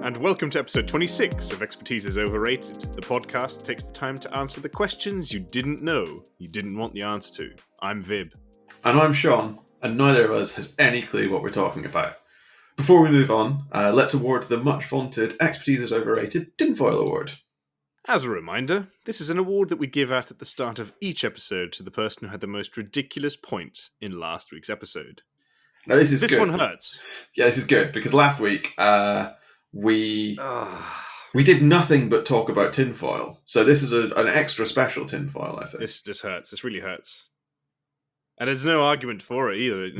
and welcome to episode 26 of Expertise is Overrated. The podcast takes the time to answer the questions you didn't know you didn't want the answer to. I'm Vib. And I'm Sean, and neither of us has any clue what we're talking about. Before we move on, let's award the much vaunted Expertise is Overrated Tinfoil Award. As a reminder, this is an award that we give out at the start of each episode to the person who had the most ridiculous point in last week's episode. Now this is this good. one hurts. Yeah, this is good, because last week we did nothing but talk about tinfoil. So this is an extra special tinfoil, I think. This hurts. This really hurts. And there's no argument for it either.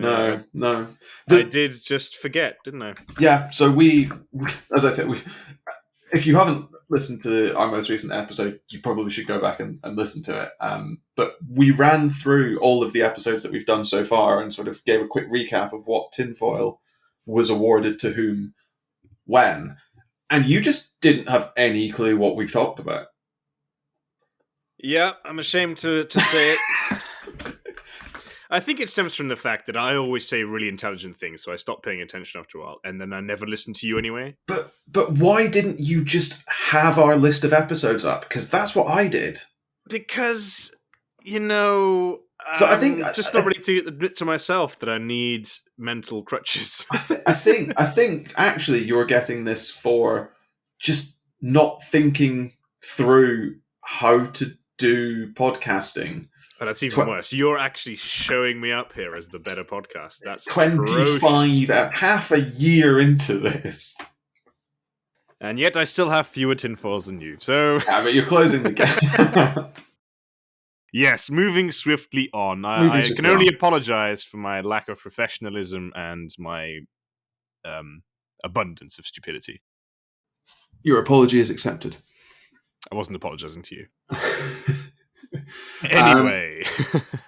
No. I did just forget, didn't I? Yeah, so we, as I said, if you haven't listened to our most recent episode, you probably should go back and listen to it. But we ran through all of the episodes that we've done so far and sort of gave a quick recap of what tinfoil was awarded to whom when. And you just didn't have any clue what we've talked about. Yeah, I'm ashamed to say it. I think it stems from the fact that I always say really intelligent things, so I stop paying attention after a while, and then I never listen to you anyway. But why didn't you just have our list of episodes up? Because that's what I did. Because, so I think just not ready to admit to myself that I need mental crutches. I think actually you're getting this for just not thinking through how to do podcasting. Oh, that's even worse. You're actually showing me up here as the better podcast. That's 25, half a year into this. And yet I still have fewer tinfoils than you. So yeah, but you're closing the gap. Yes, moving swiftly on. I can only apologize for my lack of professionalism and my abundance of stupidity. Your apology is accepted. I wasn't apologizing to you. Anyway.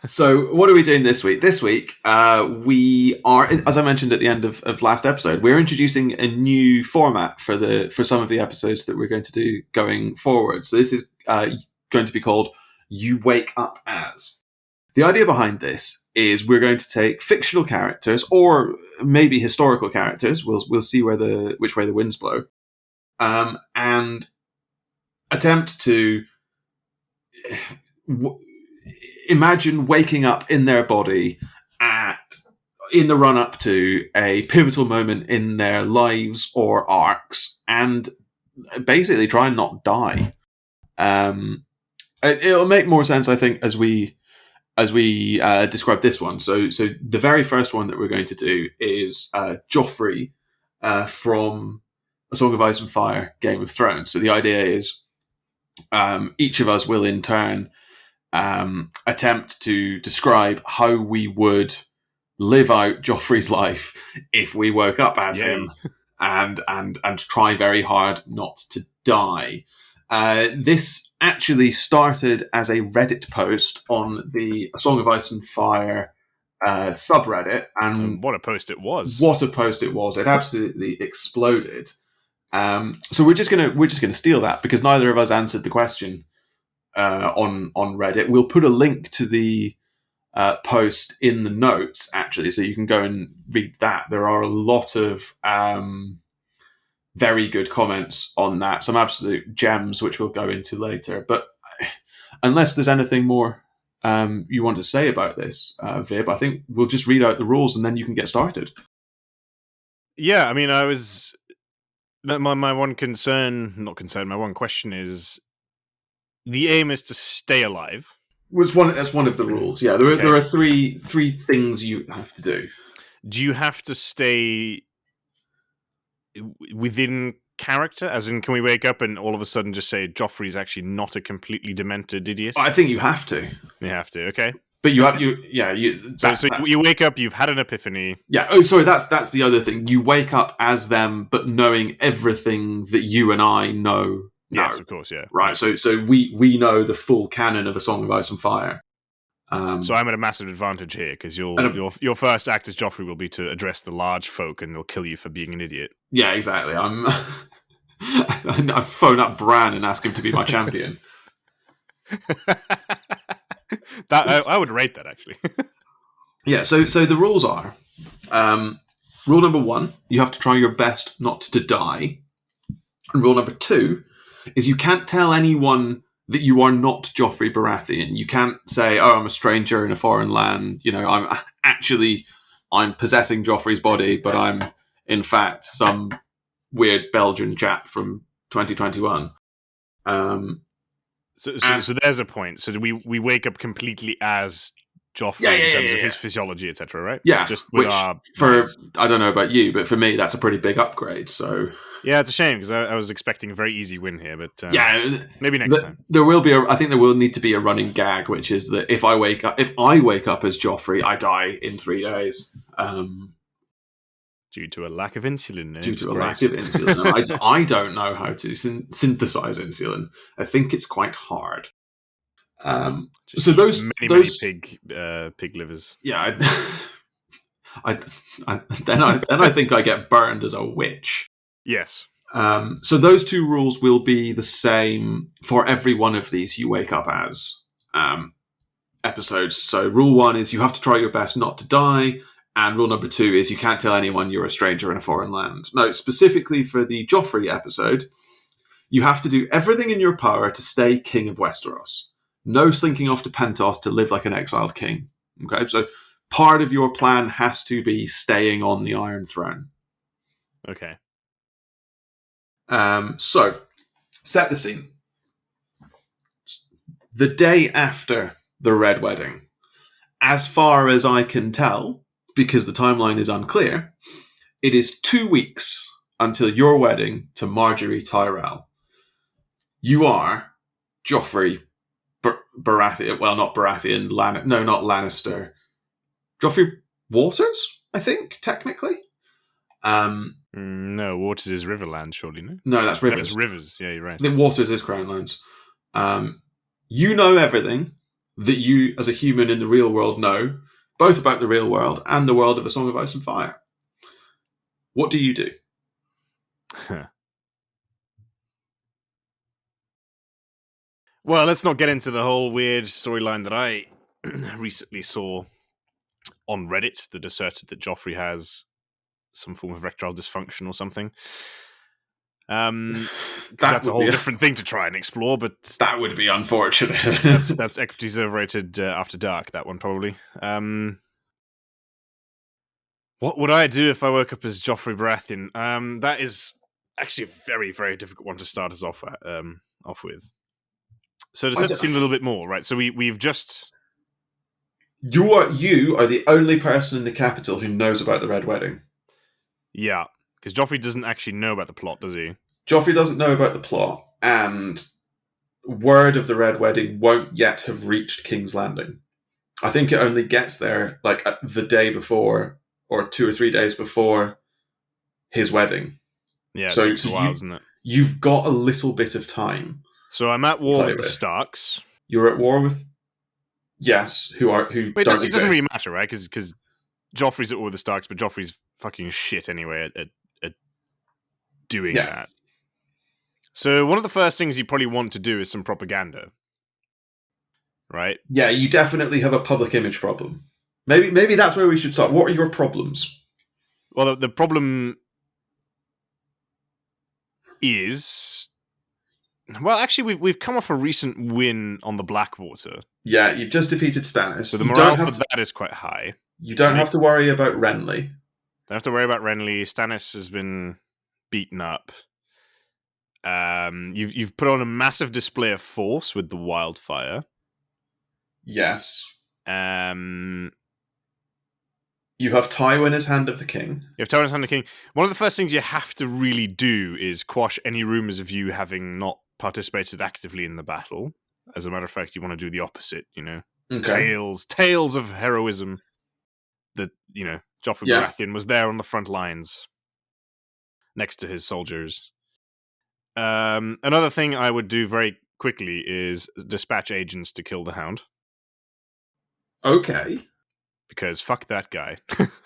So what are we doing this week? This week, we are, as I mentioned at the end of last episode, we're introducing a new format for some of the episodes that we're going to do going forward. So this is going to be called You Wake Up As. The idea behind this is we're going to take fictional characters, or maybe historical characters, we'll see which way the winds blow, and attempt to imagine waking up in their body in the run up to a pivotal moment in their lives or arcs, and basically try and not die. It'll make more sense, I think, as we describe this one. So the very first one that we're going to do is Joffrey from A Song of Ice and Fire, Game of Thrones. So the idea is each of us will in turn attempt to describe how we would live out Joffrey's life if we woke up as him, and try very hard not to die. This actually started as a Reddit post on the A Song of Ice and Fire subreddit, and what a post it was! What a post it was! It absolutely exploded. So we're just gonna steal that because neither of us answered the question on Reddit. We'll put a link to the post in the notes, actually, so you can go and read that. There are a lot of very good comments on that, some absolute gems, which we'll go into later. But unless there's anything more you want to say about this, Vib, I think we'll just read out the rules and then you can get started. Yeah, I mean, my one question is, the aim is to stay alive. That's one of the rules. Yeah, there are three things you have to do. Do you have to stay within character? As in, can we wake up and all of a sudden just say Joffrey's actually not a completely demented idiot? I think you have to. You have to, okay. But you wake up, you've had an epiphany. Yeah. Oh, sorry. That's the other thing. You wake up as them, but knowing everything that you and I know. Yes, of course. Yeah. Right. So we know the full canon of A Song of Ice and Fire. So I'm at a massive advantage here because your first act as Joffrey will be to address the large folk, and they'll kill you for being an idiot. Yeah, exactly. I phone up Bran and ask him to be my champion. I would rate that, actually. Yeah, so the rules are, rule number 1, you have to try your best not to die. And rule number 2 is you can't tell anyone that you are not Joffrey Baratheon. You can't say, "Oh, I'm a stranger in a foreign land. I'm possessing Joffrey's body, but I'm in fact some weird Belgian chap from 2021." So there's a point. So we wake up completely as Joffrey Yeah, in terms of his physiology, etc. Right? yeah. Just with Which our for minds. I don't know about you, but for me that's a pretty big upgrade. So Yeah, it's a shame because I was expecting a very easy win here, but yeah, maybe next time. There will be. I think there will need to be a running gag, which is that if I wake up as Joffrey, I die in 3 days. Due to a lack of insulin. Due to a lack of insulin. I don't know how to synthesize insulin. I think it's quite hard. So those pig livers. Yeah, then I think I get burned as a witch. Yes. So those 2 rules will be the same for every one of these you wake up as episodes. So rule 1 is you have to try your best not to die, and rule number 2 is you can't tell anyone you're a stranger in a foreign land. Now, specifically for the Joffrey episode, you have to do everything in your power to stay king of Westeros. No slinking off to Pentos to live like an exiled king. Okay, so part of your plan has to be staying on the Iron Throne. Okay. So, set the scene. The day after the Red Wedding, as far as I can tell, because the timeline is unclear, it is 2 weeks until your wedding to Marjorie Tyrell. You are Joffrey Baratheon. Well, not Baratheon. Not Lannister. Joffrey Waters, I think, technically. No, Waters is Riverland, surely, no? No, that's Rivers. No, it's Rivers, yeah, you're right. I think Waters is Crownlands. You know everything that you, as a human in the real world, know, both about the real world and the world of A Song of Ice and Fire. What do you do? Well, let's not get into the whole weird storyline that I recently saw on Reddit that asserted that Joffrey has some form of erectile dysfunction or something. That's a whole different thing to try and explore, but that would be unfortunate. that's Equities Overrated After Dark, that one probably. What would I do if I woke up as Joffrey Baratheon? That is actually a very, very difficult one to start us off with. So to set the scene a little bit more, right? So we've just... You are the only person in the capital who knows about the Red Wedding. Yeah, because Joffrey doesn't actually know about the plot, does he? Joffrey doesn't know about the plot, and word of the Red Wedding won't yet have reached King's Landing. I think it only gets there like the day before, or 2 or 3 days before his wedding. Yeah, it takes a while, isn't it? You've got a little bit of time. So I'm at war with the Starks. You're at war with... Yes, who but it doesn't really matter, right? Because Joffrey's at war with the Starks, but Joffrey's fucking shit anyway at doing that. So one of the first things you probably want to do is some propaganda, right? Yeah, you definitely have a public image problem. Maybe that's where we should start. What are your problems? Well, the problem is... Well, actually, we've come off a recent win on the Blackwater. Yeah, you've just defeated Stannis. So the morale for that is quite high. You don't have to worry about Renly. Don't have to worry about Renly. Stannis has been beaten up. You've put on a massive display of force with the wildfire. Yes. You have Tywin as Hand of the King. You have Tywin as Hand of the King. One of the first things you have to really do is quash any rumours of you having not participated actively in the battle. As a matter of fact, you want to do the opposite, you know. Okay. Tales of heroism. That, you know, Joffrey Baratheon was there on the front lines next to his soldiers. Another thing I would do very quickly is dispatch agents to kill the Hound. Okay. Because fuck that guy.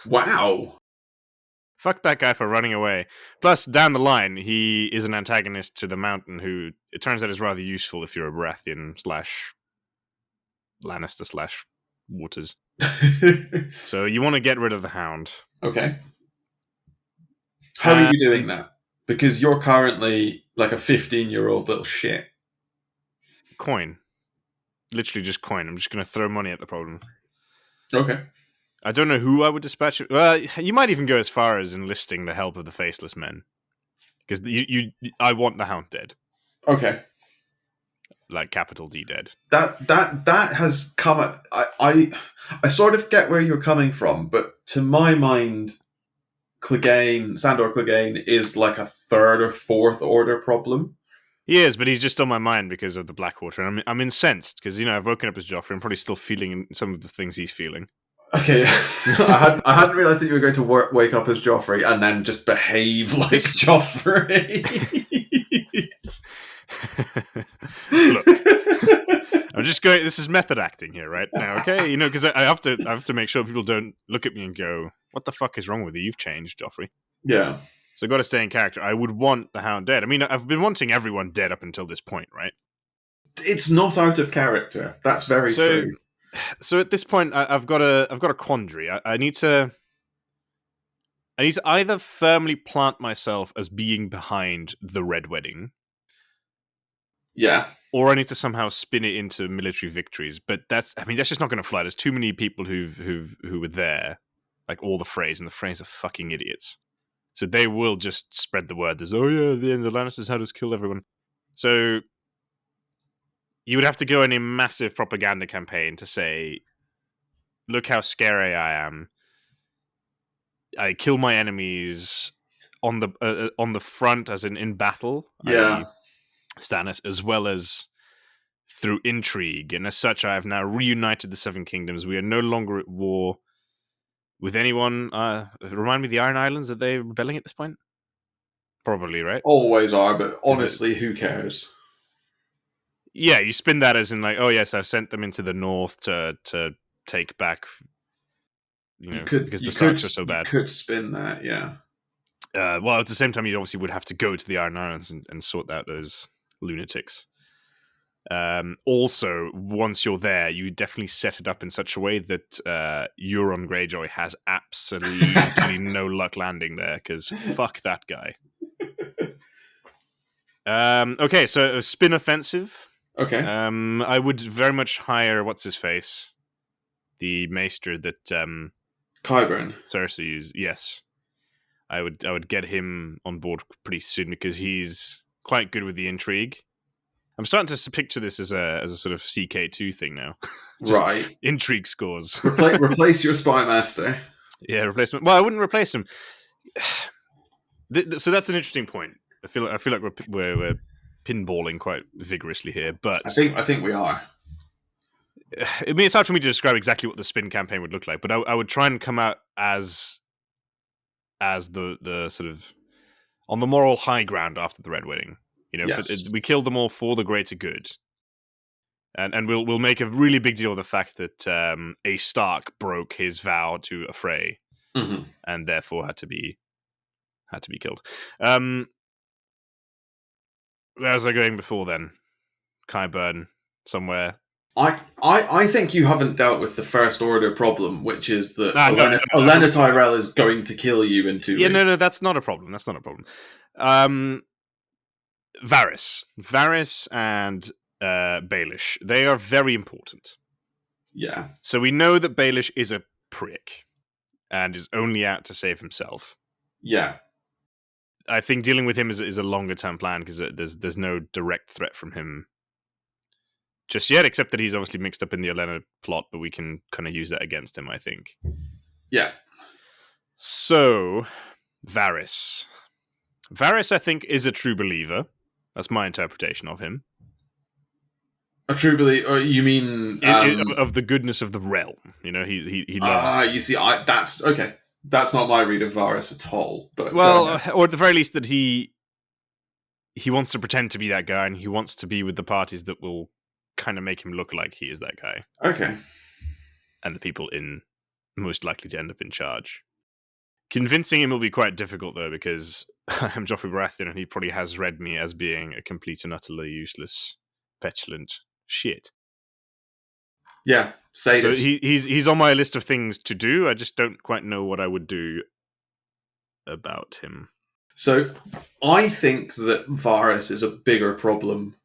Wow. Fuck that guy for running away. Plus, down the line, he is an antagonist to the Mountain who, it turns out, is rather useful if you're a Baratheon / Lannister / Waters. So you want to get rid of the Hound. Okay. How are you doing that? Because you're currently Like a 15-year-old little shit. Coin. Literally just coin. I'm just going to throw money at the problem. Okay. I don't know who I would dispatch. Well, you might even go as far as enlisting the help of the Faceless Men. Because I want the Hound dead. Okay. Like capital D dead. That has come at, I sort of get where you're coming from, but to my mind, Sandor Clegane is like a third or fourth order problem. He is, but he's just on my mind because of the Blackwater. And I'm incensed because, I've woken up as Joffrey. I'm probably still feeling some of the things he's feeling. Okay, I hadn't realized that you were going to wake up as Joffrey and then just behave like Joffrey. Look, I'm just going. This is method acting here, right now. Okay, because I have to make sure people don't look at me and go, "What the fuck is wrong with you? You've changed, Joffrey." Yeah. So I've got to stay in character. I would want the Hound dead. I mean, I've been wanting everyone dead up until this point, right? It's not out of character. That's very true. So at this point, I've got a quandary. I need to either firmly plant myself as being behind the Red Wedding, Yeah, or I need to somehow spin it into military victories. But that's just not going to fly. There's too many people who were there, like all the Freys, and the Freys are fucking idiots. So they will just spread the word. There's the Lannisters had us kill everyone. So you would have to go in a massive propaganda campaign to say, look how scary I am. I kill my enemies on the front, as in battle, yeah, i.e. Stannis, as well as through intrigue. And as such, I have now reunited the Seven Kingdoms. We are no longer at war with anyone. Remind me, the Iron Islands, are they rebelling at this point? Probably, right? always are, but honestly, who cares? Yeah, you spin that as in like, oh yes, I sent them into the north to take back, because the Starks are so bad. You could spin that, yeah. Well, at the same time, you obviously would have to go to the Iron Islands and sort out those lunatics. Also, once you're there, you definitely set it up in such a way that Euron Greyjoy has absolutely no luck landing there, because fuck that guy. Okay, so a spin offensive. Okay. I would very much hire what's his face, the maester that Qyburn. Cersei used. Yes, I would get him on board pretty soon because he's quite good with the intrigue. I'm starting to picture this as a sort of CK2 thing now. Right. Intrigue scores. Replace your spy master. Yeah, replacement. Well, I wouldn't replace him. So that's an interesting point. I feel like we're pinballing quite vigorously here, but I think we are. I mean, it's hard for me to describe exactly what the spin campaign would look like, but I would try and come out as the sort of on the moral high ground after the Red Wedding. Yes. We killed them all for the greater good, and we'll make a really big deal of the fact that a Stark broke his vow to a Frey, mm-hmm. and therefore had to be killed. Where was I going before then? Qyburn somewhere. I think you haven't dealt with the first order problem, which is that Olenna Tyrell is going to kill you in 2 weeks. Yeah, no, that's not a problem. That's not a problem. Varys and Baelish, they are very important. Yeah. So we know that Baelish is a prick and is only out to save himself. Yeah. I think dealing with him is a longer term plan because there's no direct threat from him just yet, except that he's obviously mixed up in the Olenna plot, but we can kind of use that against him, I think. Yeah. So, Varys, I think, is a true believer. That's my interpretation of him. A true believer? You mean of the goodness of the realm? He loves. You see, that's okay. That's not my read of Varys at all. But or at the very least, that he wants to pretend to be that guy, and he wants to be with the parties that will kind of make him look like he is that guy. Okay. And the people most likely to end up in charge. Convincing him will be quite difficult, though, because I'm Joffrey Baratheon, and he probably has read me as being a complete and utterly useless, petulant shit. Yeah, so he's on my list of things to do. I just don't quite know what I would do about him. So I think that Varys is a bigger problem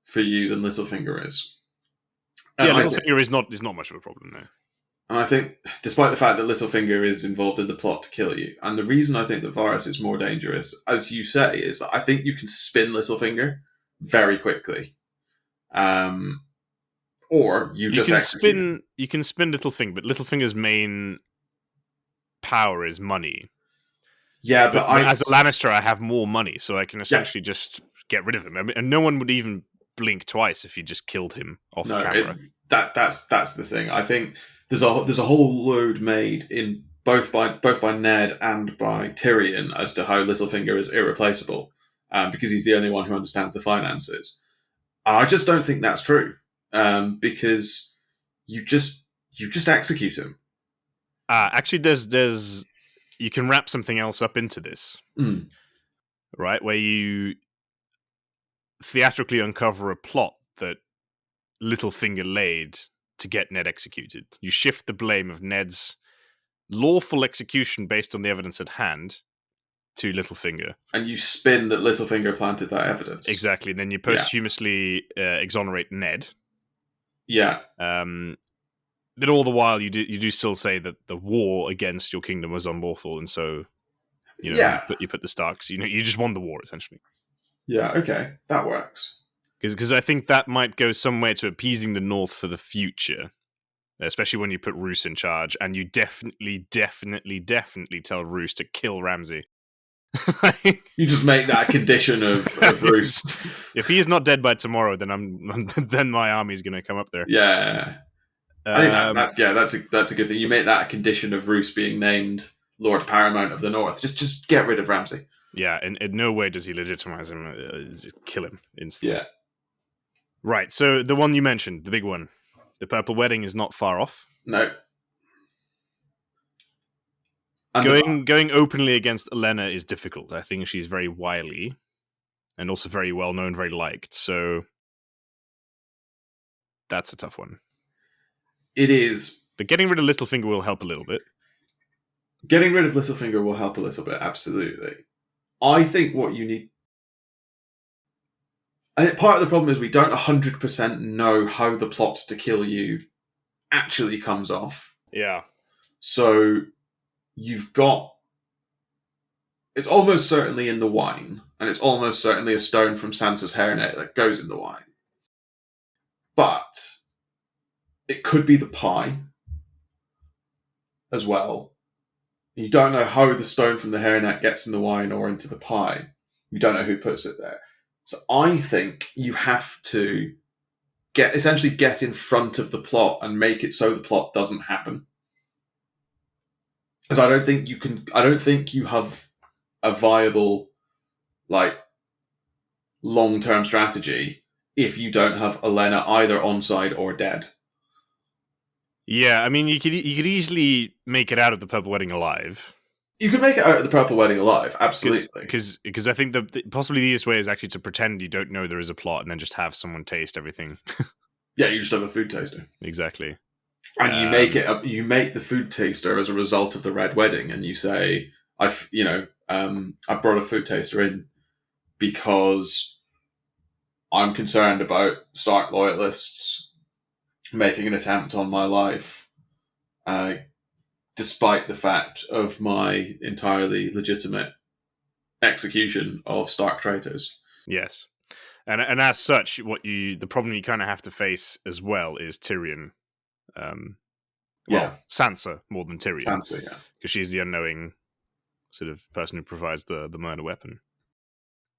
for you than Littlefinger is. And Yeah, I think Littlefinger is not much of a problem there. And I think, despite the fact that Littlefinger is involved in the plot to kill you, and the reason I think that Varys is more dangerous, as you say, is that I think you can spin Littlefinger very quickly, or you just execute him. You can spin Littlefinger, but Littlefinger's main power is money. Yeah, But as a Lannister, I have more money, so I can yeah, essentially just get rid of him. I mean, and no one would even blink twice if you just killed him off camera. that's the thing. I think there's a whole load made in both by Ned and by Tyrion as to how Littlefinger is irreplaceable, because he's the only one who understands the finances. And I just don't think that's true, because you just execute him. Actually, there's you can wrap something else up into this, right? Where you theatrically uncover a plot that Littlefinger laid to get Ned executed. You shift the blame of Ned's lawful execution based on the evidence at hand to Littlefinger. And you spin that Littlefinger planted that evidence. Exactly. And then you posthumously exonerate Ned. Yeah. But all the while, you do still say that the war against your kingdom was unlawful, and so you put the Starks. You just won the war essentially. Yeah. Okay, that works. Because I think that might go somewhere to appeasing the North for the future, especially when you put Roose in charge, and you definitely tell Roose to kill Ramsay. You just make that a condition of Roose. If he is not dead by tomorrow, then then my army's going to come up there. Yeah. I think that's a good thing. You make that a condition of Roose being named Lord Paramount of the North. Just get rid of Ramsay. Yeah, in no way does he legitimize him. Just kill him instantly. Yeah. Right, so the one you mentioned, the big one, the Purple Wedding is not far off. No. Going openly against Olenna is difficult. I think she's very wily and also very well known, very liked. So that's a tough one. It is. But getting rid of Littlefinger will help a little bit. Getting rid of Littlefinger will help a little bit, absolutely. I think what you need... I think part of the problem is we don't 100% know how the plot to kill you actually comes off. Yeah. So you've got... It's almost certainly in the wine, and it's almost certainly a stone from Sansa's hairnet that goes in the wine. But it could be the pie as well. You don't know how the stone from the hairnet gets in the wine or into the pie. You don't know who puts it there. So I think you have to essentially get in front of the plot and make it so the plot doesn't happen. Because I don't think you have a viable, long-term strategy if you don't have Olenna either onside or dead. Yeah, I mean, you could easily make it out of the Purple Wedding alive. You could make it out of the Purple Wedding alive, absolutely. Because I think possibly the easiest way is actually to pretend you don't know there is a plot and then just have someone taste everything. Yeah, you just have a food taster. Exactly. And you make the food taster as a result of the Red Wedding, and you say, I brought a food taster in because I'm concerned about Stark loyalists making an attempt on my life, despite the fact of my entirely legitimate execution of Stark traitors. Yes. And as such, the problem you kind of have to face as well is Tyrion. Sansa more than Tyrion. Sansa, yeah. Because she's the unknowing sort of person who provides the murder weapon.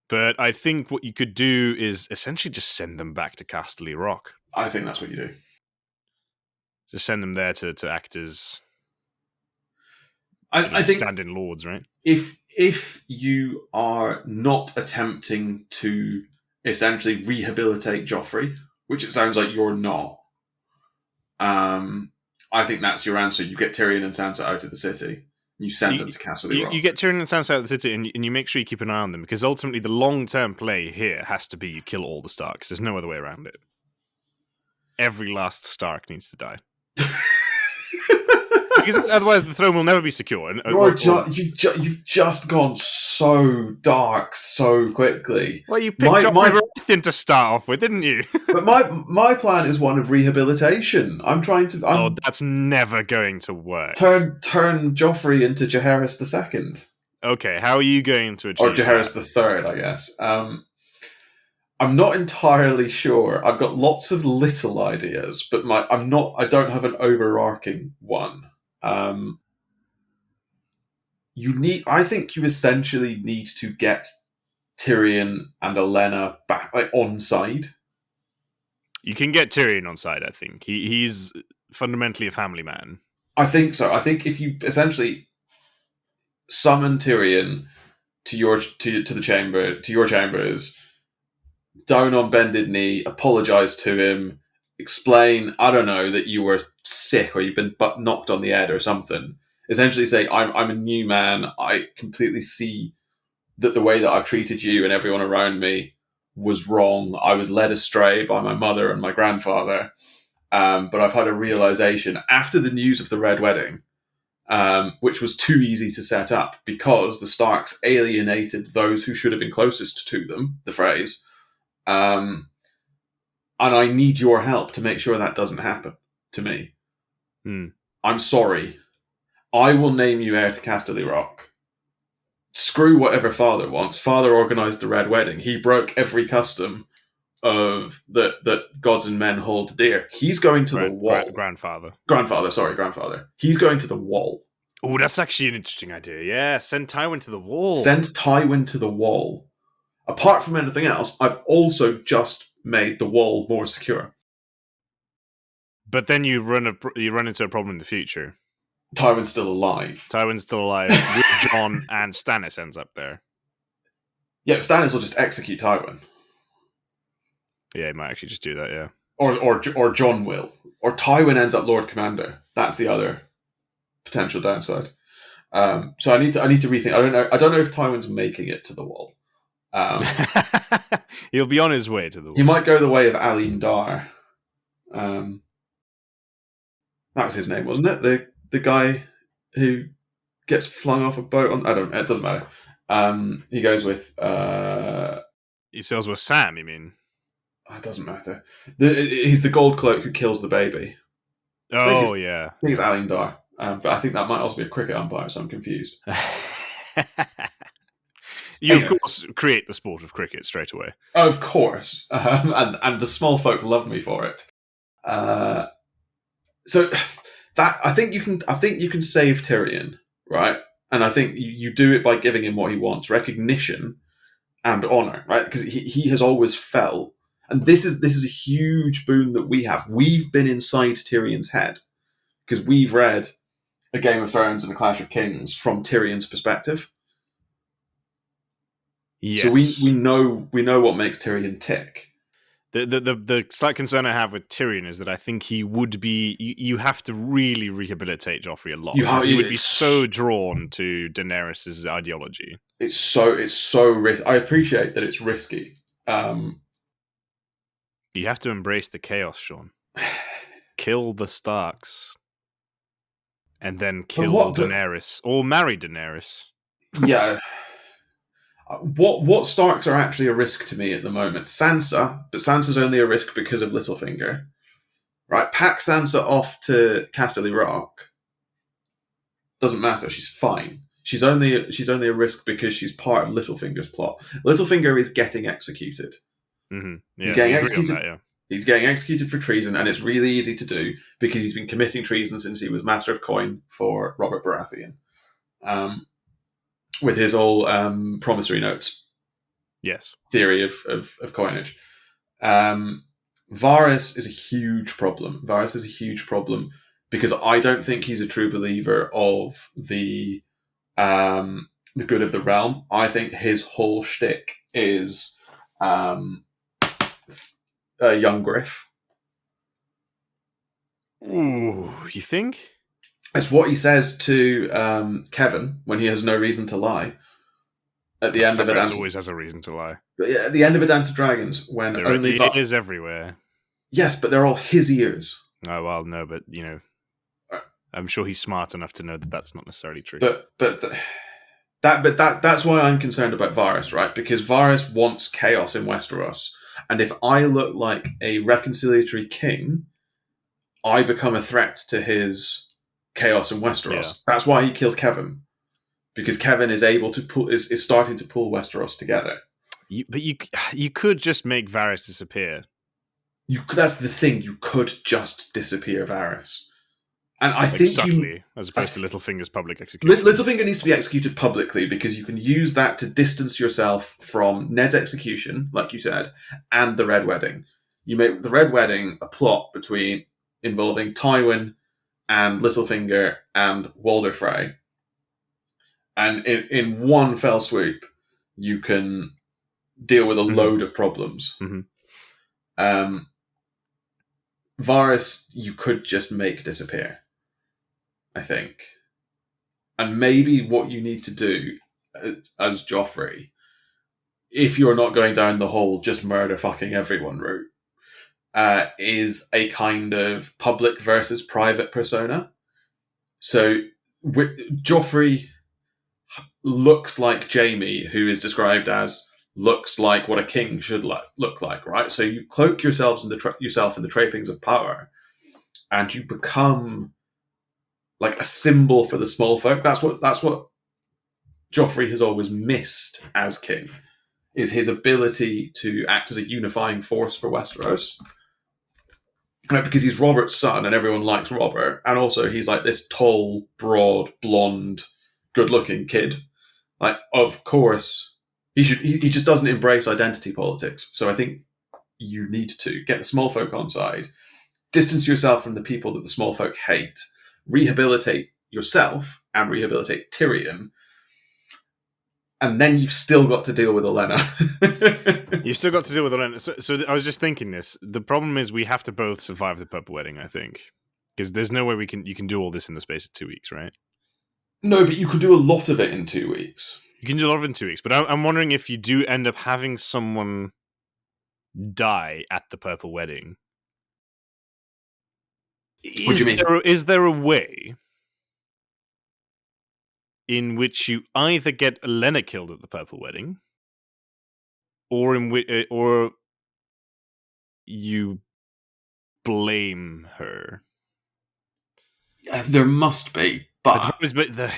But I think what you could do is essentially just send them back to Casterly Rock. I think that's what you do. Just send them there to act as I think stand-in lords, right? If you are not attempting to essentially rehabilitate Joffrey, which it sounds like you're not, I think that's your answer. You get Tyrion and Sansa out of the city. You send them to Casterly Rock. You get Tyrion and Sansa out of the city, and you make sure you keep an eye on them, because ultimately the long-term play here has to be you kill all the Starks. There's no other way around it. Every last Stark needs to die. because otherwise the throne will never be secure. And You've just gone so dark so quickly. well, you picked Joffrey Baratheon to start off with, didn't you? But my plan is one of rehabilitation. I'm trying to. That's never going to work. Turn Joffrey into Jaehaerys II. Okay, how are you going to achieve? Or Jaehaerys III, I guess. I'm not entirely sure. I've got lots of little ideas, but I don't have an overarching one. I think you essentially need to get Tyrion and Olenna back, like, on side. You can get Tyrion on side, I think. He's fundamentally a family man. I think so. I think if you essentially summon Tyrion to your chambers, down on bended knee, apologize to him, explain, I don't know, that you were sick or you've been knocked on the head or something. Essentially say, I'm a new man. I completely see that the way that I've treated you and everyone around me was wrong. I was led astray by my mother and my grandfather. But I've had a realization after the news of the Red Wedding, which was too easy to set up because the Starks alienated those who should have been closest to them, the Freys. And I need your help to make sure that doesn't happen to me. I'm sorry. I will name you heir to Casterly Rock. Screw whatever Father wants. Father organised the Red Wedding. He broke every custom of that gods and men hold dear. He's going to the wall. Grandfather. He's going to the wall. Oh, that's actually an interesting idea. Yeah, send Tywin to the wall. Send Tywin to the wall. Apart from anything else, I've also just made the wall more secure. But then you run into a problem in the future. Tywin's still alive. With Jon and Stannis ends up there. Yeah, Stannis will just execute Tywin. Yeah, he might actually just do that, yeah. Or Jon will. Or Tywin ends up Lord Commander. That's the other potential downside. So I need to rethink. I don't know if Tywin's making it to the wall. He'll be on his way to the wall. He might go the way of Aline Dar. That was his name, wasn't it? The guy who gets flung off a boat on... it doesn't matter. He goes with... He sails with Sam, you mean? It doesn't matter. He's the gold cloak who kills the baby. Oh, yeah. I think it's Aline Dar. But I think that might also be a cricket umpire, so I'm confused. You, of course, create the sport of cricket straight away. Of course. And the small folk love me for it. So that I think you can save Tyrion, right? And I think you do it by giving him what he wants, recognition and honor, right? Because he has always felt, and this is a huge boon that we have. We've been inside Tyrion's head because we've read A Game of Thrones and A Clash of Kings from Tyrion's perspective. Yes. So we know what makes Tyrion tick. The slight concern I have with Tyrion is that I think he would be... You have to really rehabilitate Joffrey a lot. He would be so drawn to Daenerys' ideology. It's so risky. I appreciate that it's risky. You have to embrace the chaos, Sean. Kill the Starks. And then kill Daenerys. Or marry Daenerys. Yeah. What Starks are actually a risk to me at the moment? Sansa, but Sansa's only a risk because of Littlefinger. Right? Pack Sansa off to Casterly Rock. Doesn't matter, she's fine. She's only a risk because she's part of Littlefinger's plot. Littlefinger is getting executed. Mm-hmm. Yeah, he's getting executed. He's getting executed for treason, and it's really easy to do because he's been committing treason since he was Master of Coin for Robert Baratheon. With his whole promissory notes theory of coinage. Varys is a huge problem. Varys is a huge problem because I don't think he's a true believer of the good of the realm. I think his whole shtick is young Griff. Ooh, you think? It's what he says to Kevin when he has no reason to lie. At the end of it, always has a reason to lie. At the end of A Dance of Dragons, when it is everywhere. Yes, but they're all his ears. Oh well, no, but I'm sure he's smart enough to know that that's not necessarily true. That's why I'm concerned about Varys, right? Because Varys wants chaos in Westeros, and if I look like a reconciliatory king, I become a threat to his chaos in Westeros. Yeah. That's why he kills Kevin, because Kevin is able to is starting to pull Westeros together. But you could just make Varys disappear. That's the thing. You could just disappear Varys. And I like think subtly, as opposed to Littlefinger's public execution. Littlefinger needs to be executed publicly because you can use that to distance yourself from Ned's execution, like you said, and the Red Wedding. You make the Red Wedding a plot involving Tywin and Littlefinger and Walder Frey, and in one fell swoop, you can deal with a load of problems. Mm-hmm. Varys, you could just make disappear, I think. And maybe what you need to do as Joffrey, if you're not going down the whole just murder fucking everyone route, is a kind of public versus private persona. So Joffrey looks like Jaime, who is described as looks like what a king should look like, right? So you cloak yourself in the trappings of power, and you become like a symbol for the small folk. That's what Joffrey has always missed as king, is his ability to act as a unifying force for Westeros. Right, because he's Robert's son and everyone likes Robert, and also he's like this tall, broad, blonde, good-looking kid. Like, of course, he just doesn't embrace identity politics. So I think you need to get the small folk on side, distance yourself from the people that the small folk hate, rehabilitate yourself and rehabilitate Tyrion, and then you've still got to deal with Olenna. You've still got to deal with Olenna. So I was just thinking this. The problem is we have to both survive the Purple Wedding, I think. Because there's no way you can do all this in the space of 2 weeks, right? No, but you can do a lot of it in 2 weeks. You can do a lot of it in 2 weeks. But I'm wondering if you do end up having someone die at the Purple Wedding. What do you mean? Is there a way in which you either get Olenna killed at the Purple Wedding, or or you blame her? There must be, but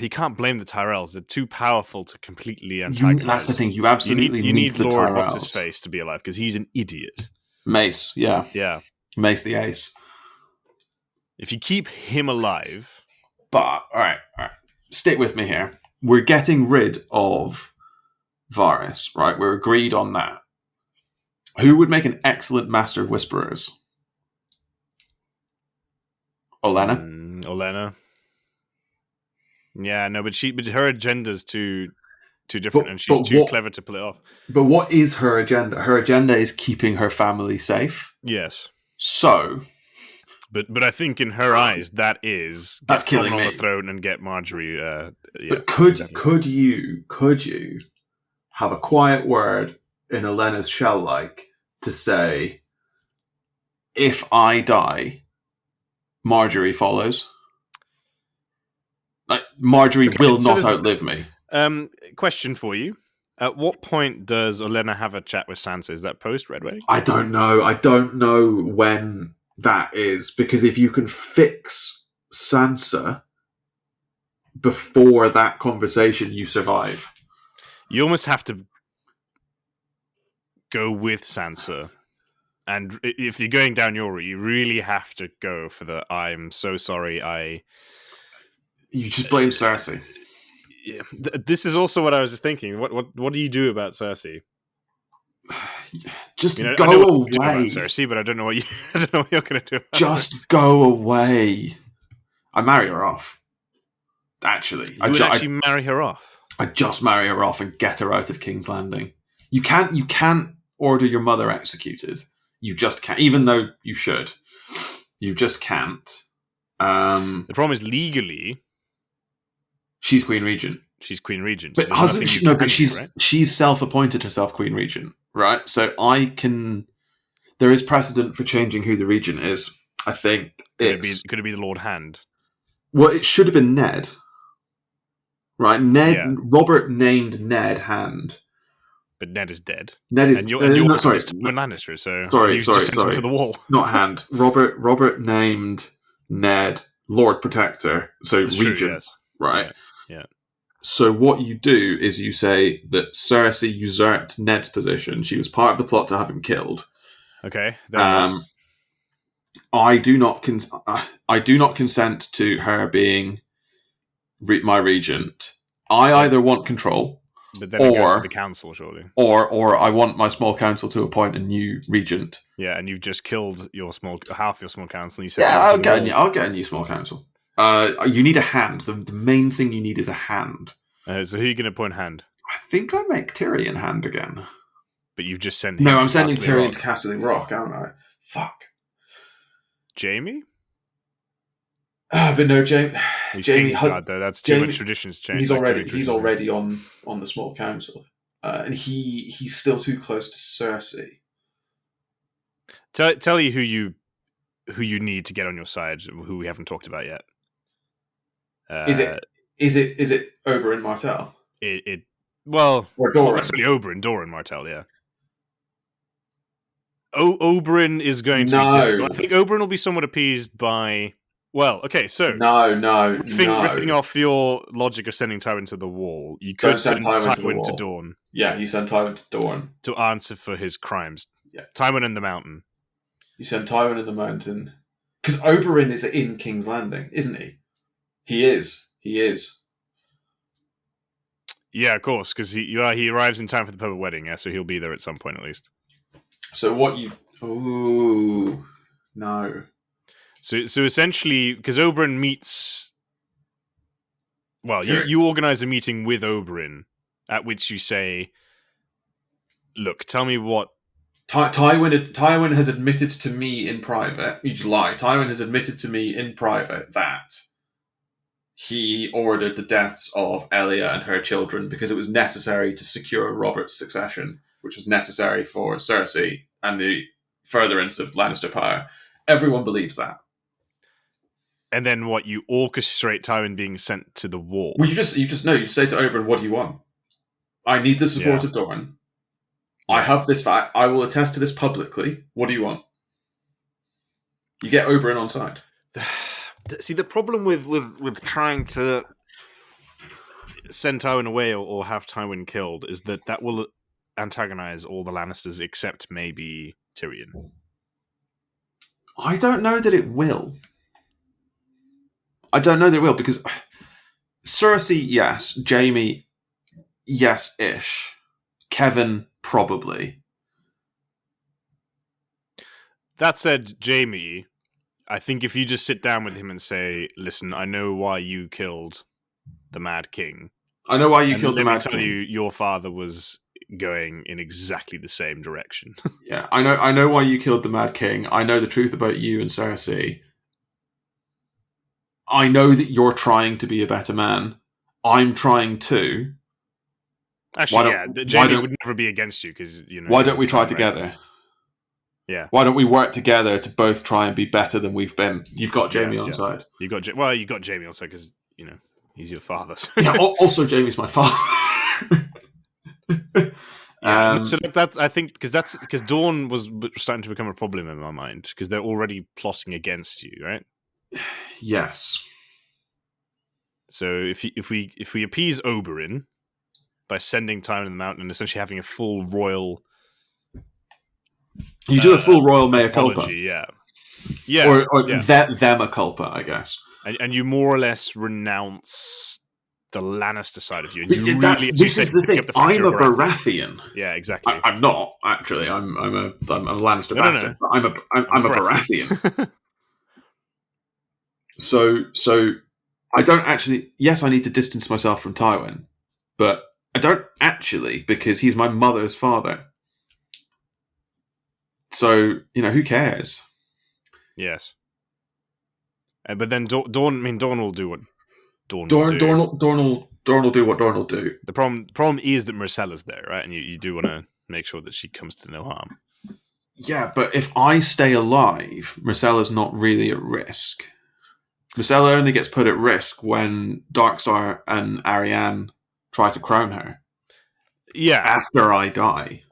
you can't blame the Tyrells. They're too powerful to completely antagonize. That's the thing. You absolutely need the Lord Tyrells. What's his face to be alive, because he's an idiot. Mace, yeah, Mace the Ace. If you keep him alive, but all right, stick with me here. We're getting rid of Varys, right? We're agreed on that. Who would make an excellent Master of Whisperers? Olenna. Olenna. Yeah, no, but her agenda's too different, and she's too clever to pull it off. But what is her agenda? Her agenda is keeping her family safe. Yes. So, but I think in her eyes that's killing on the throne and get Marjorie. But could you have a quiet word in Olenna's shell, like to say, if I die, Marjorie follows? Like, Marjorie will not outlive me. Question for you. At what point does Olenna have a chat with Sansa? Is that post Red Wedding? I don't know when that is, because if you can fix Sansa before that conversation, you survive. You almost have to go with Sansa. And if you're going down your route, you really have to go for the I'm so sorry, You just blame Cersei. Yeah, this is also what I was just thinking. What do you do about Cersei? Just go away. About Cersei, but I don't know what you're going to do. Just Cersei. Go away. I marry her off. Actually, you would actually marry her off. I just marry her off and get her out of King's Landing. You can't order your mother executed. You just can't, even though you should. You just can't. The problem is legally, she's Queen Regent. She's Queen Regent. But hasn't she? No, but she's self-appointed herself Queen Regent, right? So there is precedent for changing who the regent is. I think could it be the Lord Hand? Well, it should have been Ned, right? Yeah, Robert named Ned Hand. but Ned is dead, Ned and is your no, hand sorry, is Tywin Lannister. So, and sorry, you just sorry, sent him to sorry, the wall. not Hand. Robert named Ned Lord Protector, so That's true. Regent, Yes. right? Yeah. Yeah. So what you do is you say that Cersei usurped Ned's position. She was part of the plot to have him killed. Okay. Then what? Um, I do not. I do not consent to her being my regent. I But either want control, but then it goes to the or council, surely. or I want my small council to appoint a new regent. Yeah, and you've just killed half your small council, and you sent Yeah, them to the wall. I'll get a new small council. You need a hand. The main thing you need is a hand. So who are you going to appoint hand? I think I make Tyrion hand again. But you've just sent No, him. I'm to sending Castle Tyrion Rock. to Casterly Rock, aren't I? Fuck. Jamie. But no, Jamie. He's Jamie Kingsguard, though. That's too much traditions change. He's like already on the small council, and he's still too close to Cersei. Tell you who you need to get on your side, who we haven't talked about yet. Is it Oberyn Martell? Well, Or Doran? Not necessarily Doran Martell, yeah. Oberyn is going to be difficult. I think Oberyn will be somewhat appeased by. Well, okay, so no. Riffing off your logic of sending Tywin to the wall, you could send Tywin to Dorne. Yeah, you send Tywin to Dorne to answer for his crimes. Yeah, Tywin in the mountain. You send Tywin in the mountain because Oberyn is in King's Landing, isn't he? He is. Yeah, of course, because he arrives in time for the public wedding. Yeah, so he'll be there at some point at least. So what you? Ooh, no. So essentially, because Oberyn meets. Well, you organize a meeting with Oberyn, at which you say, "Look, tell me what." Tywin has admitted to me in private. You just lie. Tywin has admitted to me in private that he ordered the deaths of Elia and her children because it was necessary to secure Robert's succession, which was necessary for Cersei and the furtherance of Lannister power. Everyone believes that. And then what? You orchestrate Tywin being sent to the wall. Well, you say to Oberyn, "What do you want? I need the support of Dorne. I have this fact. I will attest to this publicly. What do you want?" You get Oberyn on side. See, the problem with trying to send Tywin away or have Tywin killed is that will antagonize all the Lannisters except maybe Tyrion. I don't know that it will. Because Cersei, yes. Jaime, yes-ish. Kevin, probably. That said, Jaime, I think if you just sit down with him and say, "Listen, I know why you killed the Mad King. I know why you killed the Mad King. Let me tell you, your father was going in exactly the same direction." Yeah, I know why you killed the Mad King. I know the truth about you and Cersei. I know that you're trying to be a better man. I'm trying too. Actually, Jaime would never be against you because Why don't we try together? Right? Yeah. Why don't we work together to both try and be better than we've been? You've got Jaime on side. You got Jaime on side because he's your father. So. Yeah. Also, Jaime's my father. So that's I think because Dawn was starting to become a problem in my mind because they're already plotting against you, right? Yes. So if we appease Oberyn by sending Tywin in the mountain and essentially having a full royal, you do a full royal mea culpa, or them a culpa, I guess, and you more or less renounce the Lannister side of you. And this is the thing. I'm a Baratheon. Yeah, exactly. I'm not actually. I'm a Lannister bastard. No. I'm a Baratheon. So I don't actually. Yes, I need to distance myself from Tywin, but I don't actually because he's my mother's father. So who cares? Yes, but then Dawn will do what Dawn will do what Dawn will do. The problem is that Myrcella's there, right? And you do want to make sure that she comes to no harm. Yeah, but if I stay alive, Myrcella's not really at risk. Myrcella only gets put at risk when Darkstar and Arianne try to crown her. Yeah. After I die.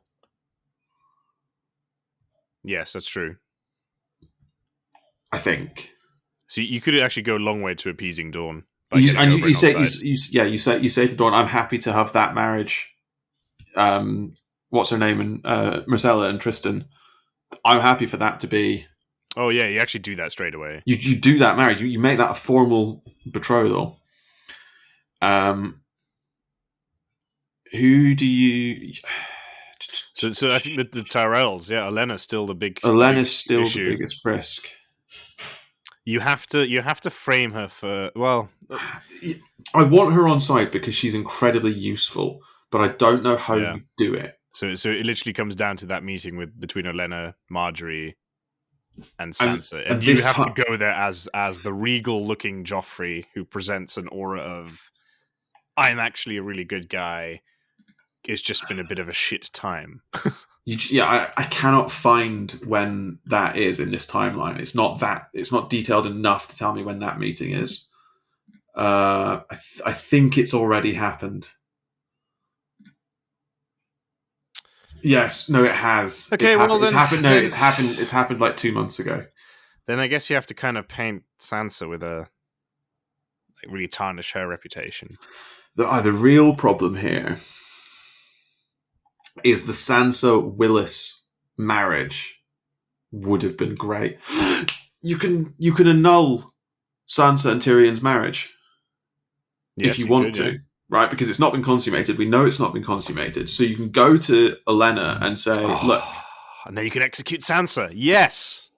Yes, that's true. I think. So you could actually go a long way to appeasing Dawn. You say to Dawn, I'm happy to have that marriage. What's her name? And Myrcella and Tristan. I'm happy for that to be. Oh yeah, you actually do that straight away. You do that marriage. You make that a formal betrothal. Who do you? So I think that the Tyrells, Olenna's still the big. Olenna's still issue. the biggest risk. You have to frame her for I want her on side because she's incredibly useful, but I don't know how you do it. So it literally comes down to that meeting between Olenna, Marjorie, and Sansa, and you have to go there as the regal-looking Joffrey who presents an aura of, I'm actually a really good guy. It's just been a bit of a shit time. I cannot find when that is in this timeline. It's not detailed enough to tell me when that meeting is. I think it's already happened. Yes, no, it has. Okay, it's happened. No, it's happened. It's happened like 2 months ago. Then I guess you have to kind of paint Sansa with really tarnish her reputation. The real problem here is the Sansa Willis marriage would have been great. You can annul Sansa and Tyrion's marriage if you want to. Right, because it's not been consummated. We know it's not been consummated. So you can go to Olenna and say, look. And then you can execute Sansa. Yes!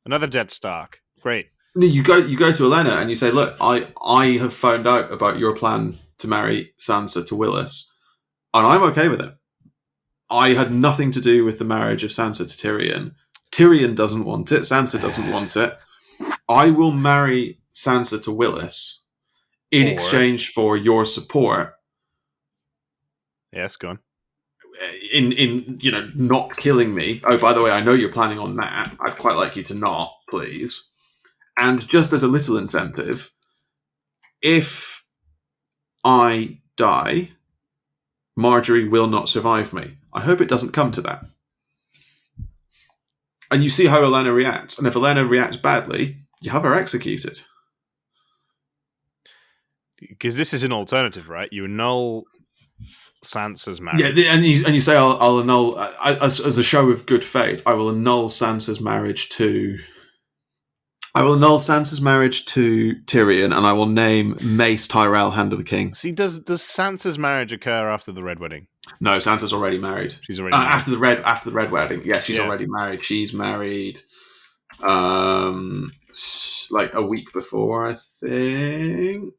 Another dead Stark. Great. You go to Olenna and you say, look, I have found out about your plan to marry Sansa to Willis, and I'm okay with it. I had nothing to do with the marriage of Sansa to Tyrion. Tyrion doesn't want it. Sansa doesn't want it. I will marry Sansa to Willis in exchange for your support. Yes, go on. In not killing me. Oh, by the way, I know you're planning on that. I'd quite like you to not, please. And just as a little incentive, if I die, Marjorie will not survive me. I hope it doesn't come to that. And you see how Olenna reacts. And if Olenna reacts badly, you have her executed. Because this is an alternative, right? You annul Sansa's marriage. Yeah, and you say I'll annul as a show of good faith. I will annul Sansa's marriage to Tyrion, and I will name Mace Tyrell Hand of the King. See, does Sansa's marriage occur after the Red Wedding? No, Sansa's already married. She's already married. After the Red Wedding. Yeah, she's already married. She's married like a week before, I think.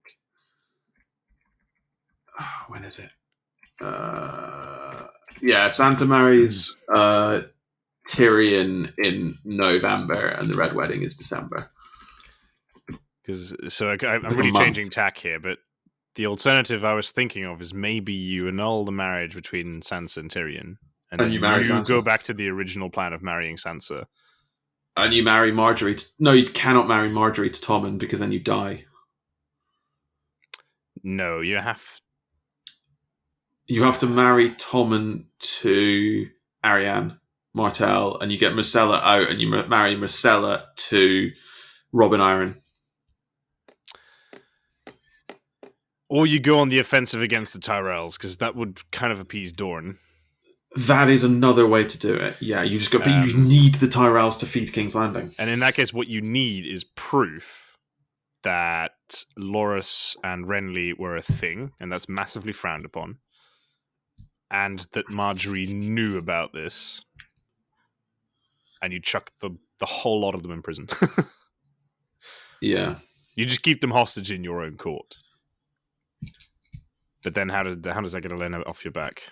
When is it? Sansa marries Tyrion in November, and the Red Wedding is December. I'm really changing tack here, but the alternative I was thinking of is maybe you annul the marriage between Sansa and Tyrion, and then you go back to the original plan of marrying Sansa. And you marry Marjorie. No, you cannot marry Marjorie to Tommen because then you die. No, you have. You have to marry Tommen to Arianne Martell, and you get Myrcella out, and you marry Myrcella to Robin Iron. Or you go on the offensive against the Tyrells, because that would kind of appease Dorne. That is another way to do it. Yeah, you just go, but you need the Tyrells to feed King's Landing. And in that case, what you need is proof that Loras and Renly were a thing, and that's massively frowned upon. And that Marjorie knew about this, and you chuck the whole lot of them in prison. Yeah. You just keep them hostage in your own court. But then how does that get Olenna off your back?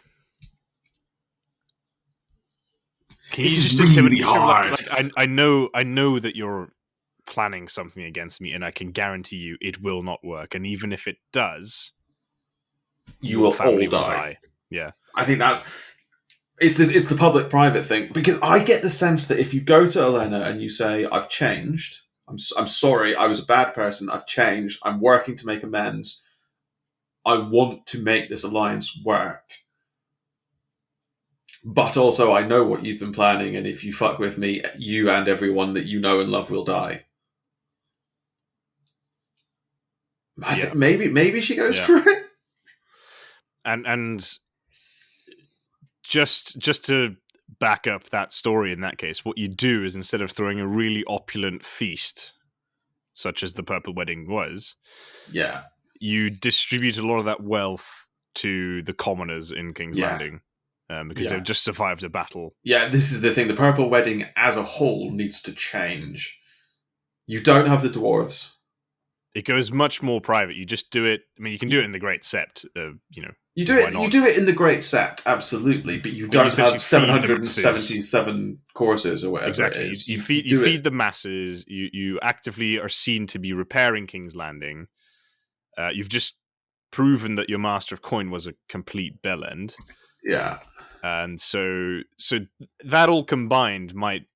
Can you just really hard. I know that you're planning something against me, and I can guarantee you it will not work. And even if it does, you will all die. Yeah. I think it's the public-private thing, because I get the sense that if you go to Olenna and you say, I've changed, I'm sorry. I was a bad person. I've changed. I'm working to make amends. I want to make this alliance work. But also, I know what you've been planning, and if you fuck with me, you and everyone that you know and love will die. I think maybe she goes for it. And just to back up that story in that case, what you do is instead of throwing a really opulent feast, such as the Purple Wedding was, you distribute a lot of that wealth to the commoners in King's Landing. Because they've just survived a battle. Yeah, this is the thing. The Purple Wedding as a whole needs to change. You don't have the dwarves. It goes much more private. You just do it. I mean, you can do it in the Great Sept. You do it. You do it in the Great Sept, absolutely. But you don't have 777 courses or whatever. Exactly. It is. You feed the masses. You actively are seen to be repairing King's Landing. You've just proven that your Master of Coin was a complete bellend. Yeah. And so that all combined might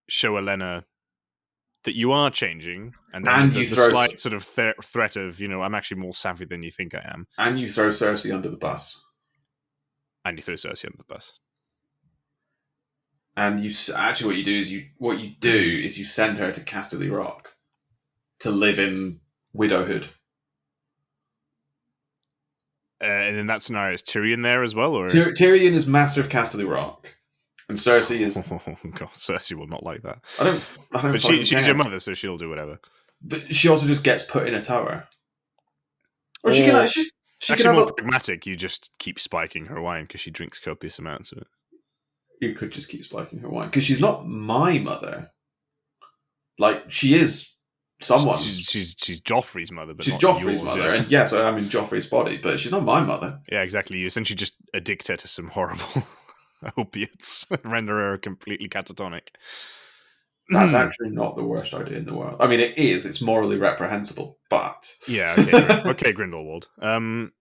show Olenna that you are changing, and then the slight sort of threat of, I'm actually more savvy than you think I am. And you throw Cersei under the bus. And you actually what you do is you send her to Casterly Rock to live in widowhood. And in that scenario, is Tyrion there as well? Or Tyrion is Master of Casterly Rock, and Cersei is. Oh God, Cersei will not like that. I don't. But she's your mother, so she'll do whatever. But she also just gets put in a tower. Or she can. She actually, can more pragmatic. You just keep spiking her wine because she drinks copious amounts of it. You could just keep spiking her wine because she's not my mother. Like, she is. She's Joffrey's mother, but she's not Joffrey's yours, mother, and yes, I am in Joffrey's body, but she's not my mother. Yeah, exactly. You essentially just addict her to some horrible opiates, render her completely catatonic. That's actually not the worst idea in the world. I mean, it is. It's morally reprehensible, but okay, Grindelwald. There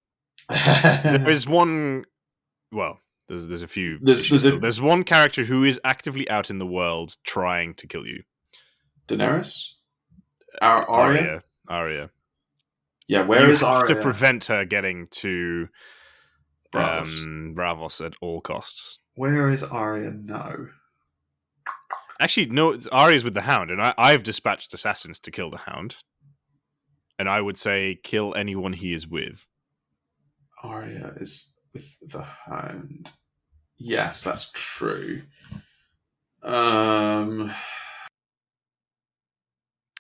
is one. Well, there's a few. There's one character who is actively out in the world trying to kill you. Daenerys. Arya? Yeah, where is Arya? To prevent her getting to Braavos at all costs. Where is Arya now? Actually, no, Arya's with the Hound, and I've dispatched assassins to kill the Hound. And I would say kill anyone he is with. Arya is with the Hound. Yes, that's true.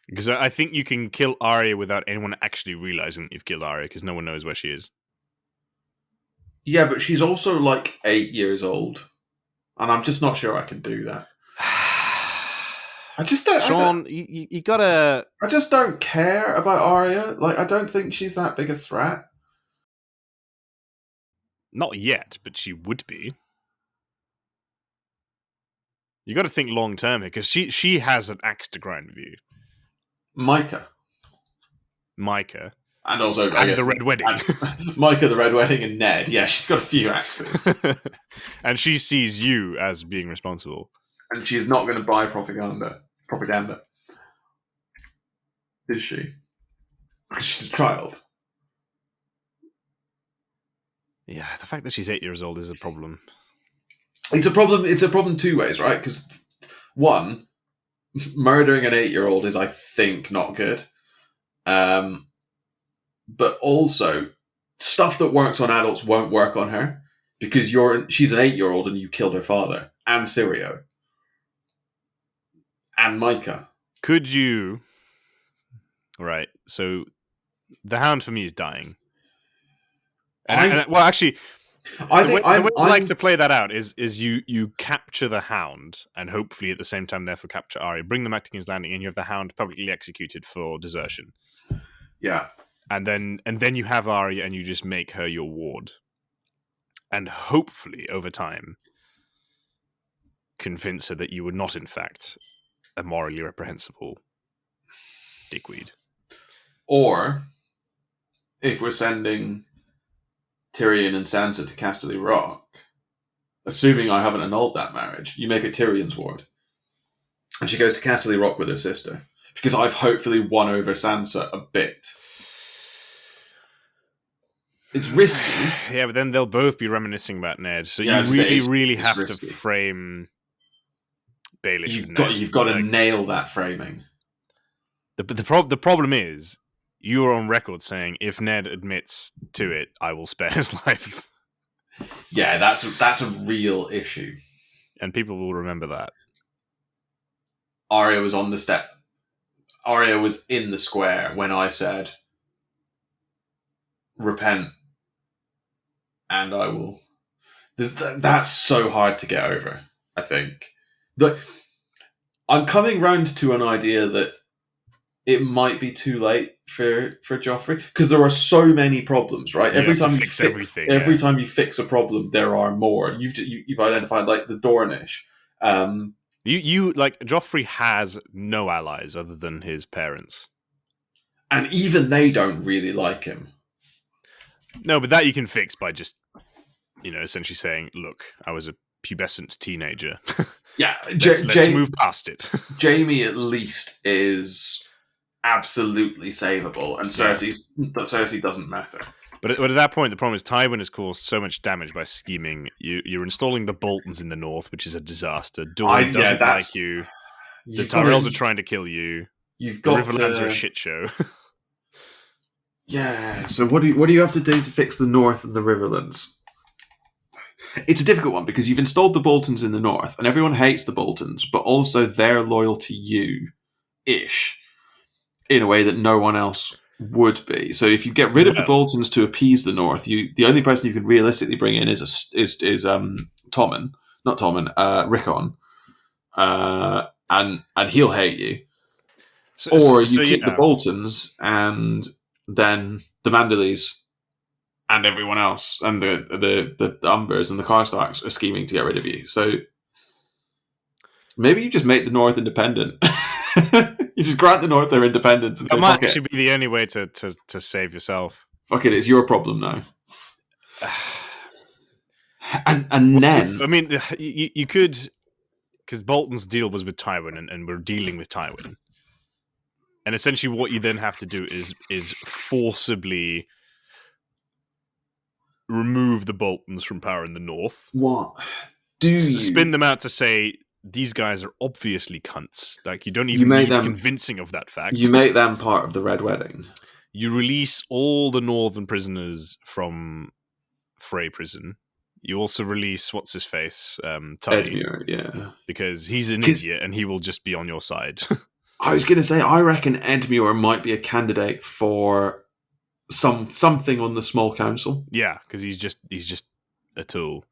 Because I think you can kill Arya without anyone actually realizing that you've killed Arya, because no one knows where she is. Yeah, but she's also like 8 years old, and I'm just not sure I can do that. I just don't. Sean, you gotta. I just don't care about Arya. Like, I don't think she's that big a threat. Not yet, but she would be. You got to think long term here, because she has an axe to grind with you. Micah, and also the Red Wedding. Micah, the Red Wedding, and Ned. Yeah, she's got a few axes, and she sees you as being responsible. And she's not going to buy propaganda, is she? Because she's a child. Yeah, the fact that she's 8 years old is a problem. It's a problem. It's a problem two ways, right? Because one, murdering an 8-year-old is, I think, not good. But also, stuff that works on adults won't work on her because she's an 8-year-old and you killed her father and Syrio and Micah. Could you? Right. So, the Hound for me is dying. Well, actually, the way I like to play that out is you capture the Hound and hopefully at the same time, therefore, capture Arya, bring them back to King's Landing, and you have the Hound publicly executed for desertion. Yeah, and then you have Arya, and you just make her your ward, and hopefully over time, convince her that you were not, in fact, a morally reprehensible dickweed. Or if we're sending Tyrion and Sansa to Casterly Rock, assuming I haven't annulled that marriage, you make it Tyrion's ward. And she goes to Casterly Rock with her sister. because I've hopefully won over Sansa a bit. It's risky. Yeah, but then they'll both be reminiscing about Ned. So Yeah, you really have risky. to frame Baelish. You've got to nail that framing. The problem is you are on record saying if Ned admits to it, I will spare his life. Yeah, that's a real issue, and people will remember that. Arya was on the step. Arya was in the square when I said, "Repent, and I will." That's so hard to get over. I think I'm coming round to an idea that it might be too late for Joffrey, because there are so many problems, right? Every time you fix a problem, there are more. You've identified like the Dornish. You like Joffrey has no allies other than his parents, and even they don't really like him. No, but that you can fix by just, essentially saying, "Look, I was a pubescent teenager." Yeah, let's move past it. Jaime at least is absolutely savable, and Cersei doesn't matter. But at that point, the problem is Tywin has caused so much damage by scheming. You're installing the Boltons in the north, which is a disaster. Dorne doesn't like you. The Tyrells are trying to kill you. The Riverlands are a shit show. Yeah. So what do you have to do to fix the north and the Riverlands? It's a difficult one because you've installed the Boltons in the north, and everyone hates the Boltons, but also they're loyal to you-ish in a way that no one else would be. So if you get rid of the Boltons to appease the north, the only person you can realistically bring in is Tommen, not Tommen, Rickon, and he'll hate you. Or you keep the Boltons and then the Manderleys and everyone else and the Umbers and the Karstarks are scheming to get rid of you. So maybe you just make the North independent. You just grant the North their independence and that might actually be the only way to save yourself. Fuck it, it's your problem now. and then I mean, you could, because Bolton's deal was with Tywin, and we're dealing with Tywin, and essentially what you then have to do is forcibly remove the Boltons from power in the north. What do you spin them out to say these guys are obviously cunts? Like, you don't even need convincing of that fact. You make them part of the Red Wedding. You release all the northern prisoners from Frey prison. You also release what's his face, Tully, Edmure, yeah, because he's an idiot and he will just be on your side. I was going to say, I reckon Edmure might be a candidate for something on the small council. Yeah, because he's just a tool.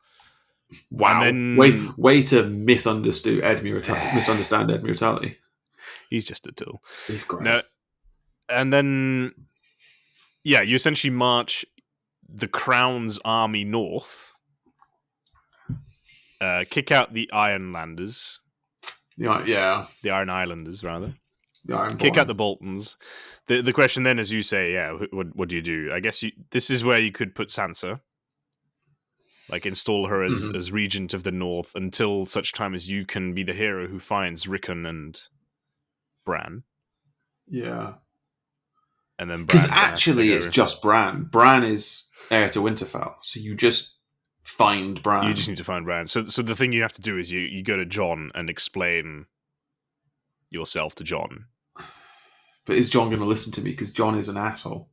Wow! And then, way to misunderstand Edmure Tully. He's just a tool. He's great. No, and then, yeah, you essentially march the Crown's army north, kick out the Ironlanders. Yeah. The Iron Islanders, rather. The Iron Kick out the Boltons. The question then, as you say, what do you do? I guess this is where you could put Sansa. Like, install her as regent of the north until such time as you can be the hero who finds Rickon and Bran. Yeah. And then because actually it's just Bran. Bran is heir to Winterfell, so you just find Bran. You just need to find Bran. So the thing you have to do is you go to Jon and explain yourself to Jon. But is Jon going to listen to me? Because Jon is an asshole.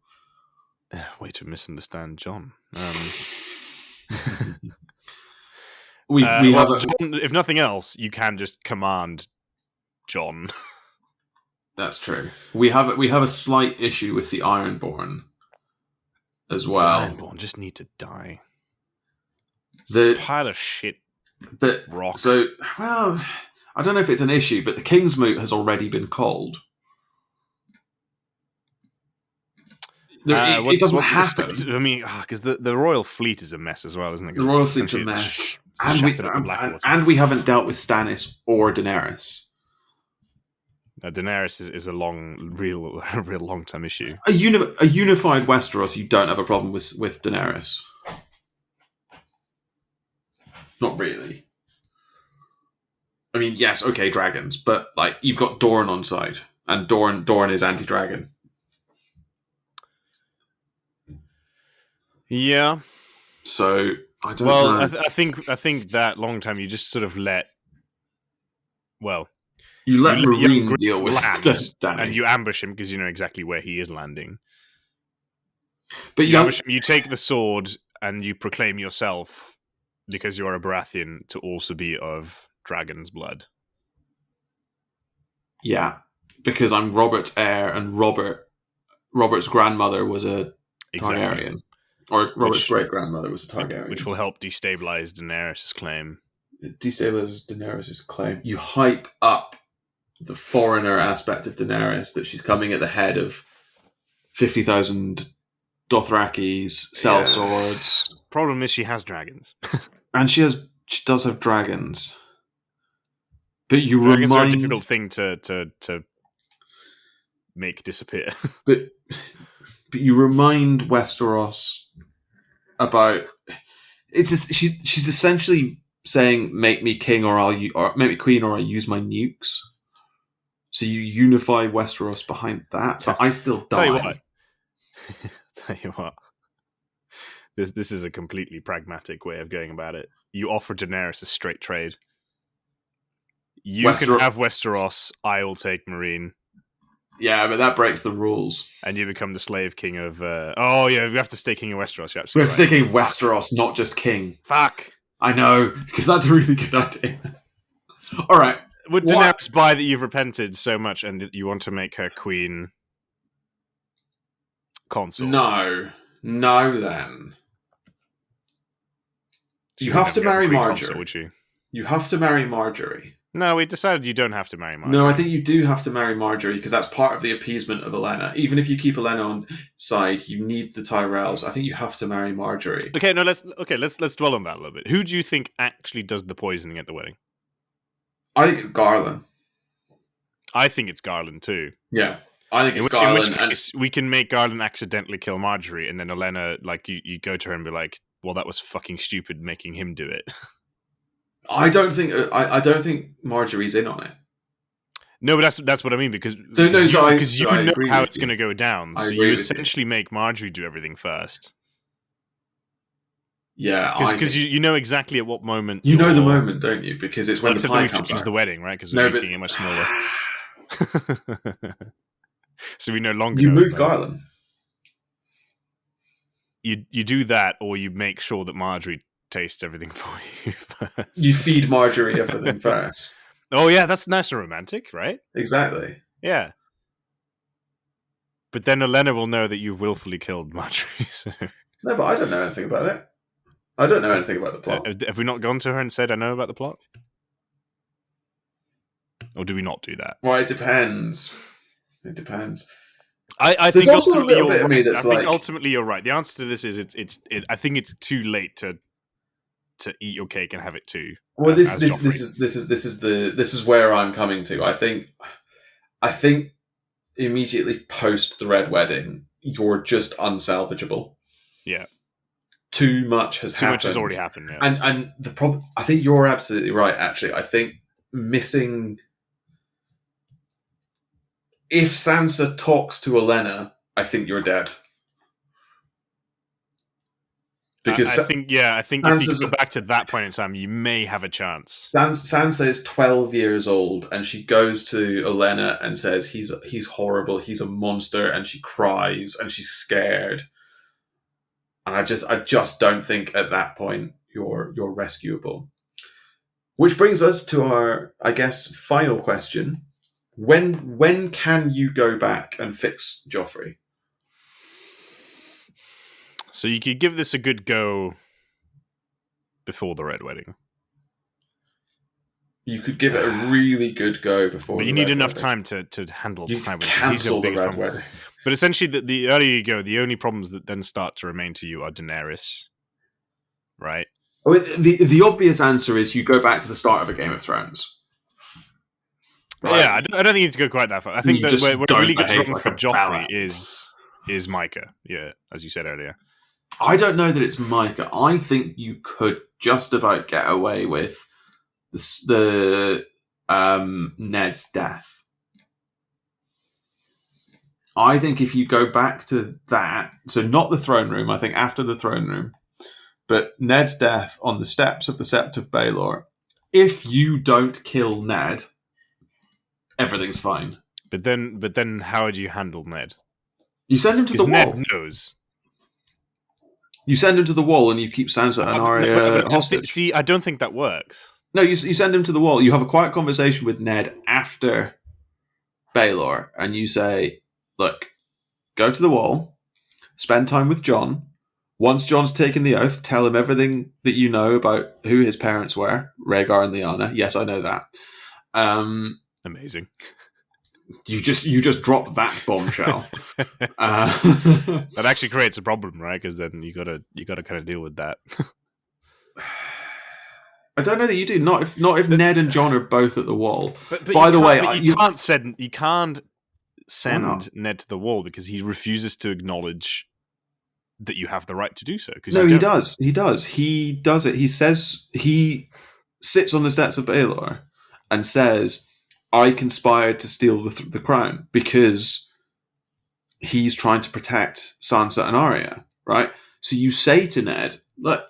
Way to misunderstand Jon. we have Jon, if nothing else, you can just command Jon. That's true. We have a slight issue with the Ironborn as well. The Ironborn just need to die. The pile of shit. But rock. So, well, I don't know if it's an issue, but the Kingsmoot has already been called. It doesn't happen. I mean, because the Royal Fleet is a mess as well, isn't it? The Royal Fleet's a mess. And we haven't dealt with Stannis or Daenerys. Daenerys is a real long-term issue. A unified Westeros, you don't have a problem with Daenerys. Not really. I mean, yes, okay, dragons, but like you've got Dorne on side, and Dorne is anti-dragon. Yeah. So I don't Well, know. I think that long time you just sort of let. Well, You you let let young Marine Griff deal with land, Danny, and you ambush him because you know exactly where he is landing. but You ambush him. You take the sword and you proclaim yourself, because you are a Baratheon, to also be of dragon's blood. yeah, because I'm Robert's heir, and Robert's grandmother was a Exactly. Targaryen, or Robert's great grandmother was a Targaryen, which will help destabilize Daenerys' claim. Destabilizes Daenerys' claim. You hype up the foreigner aspect of Daenerys, that she's coming at the head of 50,000 Dothrakis, sellswords. Problem is she has dragons. And she does have dragons. But you Dragons are a remind... difficult thing to make disappear. but you remind Westeros about... she's essentially saying, make me king or make me queen or I'll use my nukes. So you unify Westeros behind that, but I still die. Tell you what. This is a completely pragmatic way of going about it. You offer Daenerys a straight trade. You can have Westeros, I will take Meereen. Yeah, but that breaks the rules. And you become the slave king of... oh, yeah, we have to stay king of Westeros. You're We're absolutely stay king of Westeros, not just king. Fuck. I know, because that's a really good idea. All right. Would Daenerys buy that you've repented so much and that you want to make her queen consort? No, then. You have to marry Marjorie. Would you? You have to marry Marjorie. No, we decided you don't have to marry Marjorie. No, I think you do have to marry Marjorie, because that's part of the appeasement of Olenna. Even if you keep Olenna on side, you need the Tyrells. I think you have to marry Marjorie. Okay, no, let's dwell on that a little bit. Who do you think actually does the poisoning at the wedding? I think it's Garland. I think it's Garland too. Yeah, I think it's Garland. In which case, we can make Garland accidentally kill Marjorie, and then Olenna, like, you go to her and be like, well, that was fucking stupid making him do it. I don't think Marjorie's in on it. No, but that's what I mean, because you know how it's going to go down. So you essentially make Marjorie do everything first. Yeah, because you know exactly at what moment. You know the moment, don't you? Because it's when the pie comes out. The wedding, right? Because we're making it much smaller. So we no longer. You move Garland. You do that, or you make sure that Marjorie tastes everything for you first. You feed Marjorie everything first. Oh yeah, that's nice and romantic, right? Exactly. Yeah. But then Olenna will know that you've willfully killed Marjorie. So. No, but I don't know anything about it. I don't know anything about the plot. Have we not gone to her and said, I know about the plot? Or do we not do that? Well, it depends. It depends. I think ultimately you're right. I think ultimately you're right. The answer to this is I think it's too late to eat your cake and have it too. Well, this is where I'm coming to. I think immediately post the Red Wedding, you're just unsalvageable. Yeah. Too much has happened. Too much has already happened, yeah. And the problem, I think you're absolutely right, actually. I think missing... If Sansa talks to Olenna, I think you're dead. Because I think if you go back to that point in time, you may have a chance. Sansa is 12 years old, and she goes to Olenna and says he's horrible, he's a monster, and she cries and she's scared. And I just don't think at that point you're rescuable. Which brings us to our, I guess, final question. When can you go back and fix Joffrey? So you could give this a good go before the Red Wedding. You could give it a really good go before. But you need enough time to handle time. Cancel the Red Wedding. But essentially, the earlier you go, the only problems that then start to remain to you are Daenerys, right? The obvious answer is you go back to the start of a Game of Thrones. Right? Yeah, I don't think you need to go quite that far. I think that where it really gets wrong for Joffrey is Micah. Yeah, as you said earlier. I don't know that it's Micah. I think you could just about get away with the Ned's death. I think if you go back to that, so not the throne room, I think after the throne room, but Ned's death on the steps of the Sept of Baelor, if you don't kill Ned, everything's fine. But then, how would you handle Ned? You send him to the Because wall. Ned knows. You send him to the wall and you keep Sansa and Arya hostage. See, I don't think that works. No, you send him to the wall. You have a quiet conversation with Ned after Baelor, and you say, look, go to the wall, spend time with Jon. Once Jon's taken the oath, tell him everything that you know about who his parents were, Rhaegar and Lyanna. Yes, I know that. Amazing. You just dropped that bombshell. That actually creates a problem, right? Because then you gotta kind of deal with that. I don't know that you do. Not if Ned and Jon are both at the wall. But by the way, you can't send Ned to the wall because he refuses to acknowledge that you have the right to do so. No, he does. He does. He does it. He says he sits on the steps of Baelor and says, "I conspired to steal the crown," because he's trying to protect Sansa and Arya, right? So you say to Ned, "Look,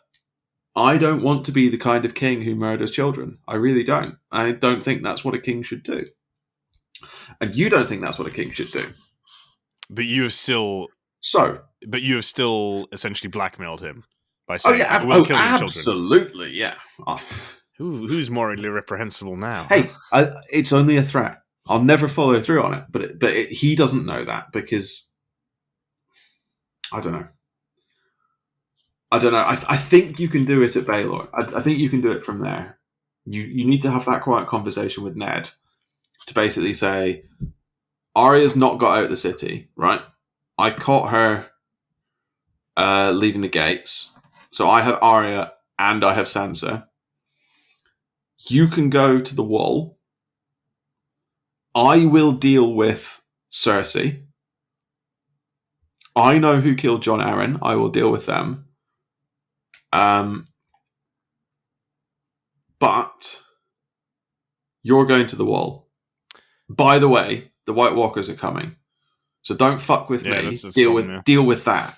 I don't want to be the kind of king who murders children. I really don't. I don't think that's what a king should do. And you don't think that's what a king should do." But you have still essentially blackmailed him by saying, "We'll kill your absolutely, children." Yeah. Oh. Who's morally reprehensible now? Hey, it's only a threat. I'll never follow through on it. But he doesn't know that because I don't know. I think you can do it at Baelor. I think you can do it from there. You need to have that quiet conversation with Ned to basically say, Arya's not got out of the city, right? I caught her leaving the gates. So I have Arya and I have Sansa. You can go to the wall. I will deal with Cersei. I know who killed Jon Arryn. I will deal with them. But you're going to the wall. By the way, the White Walkers are coming. So don't fuck with me. Deal with that.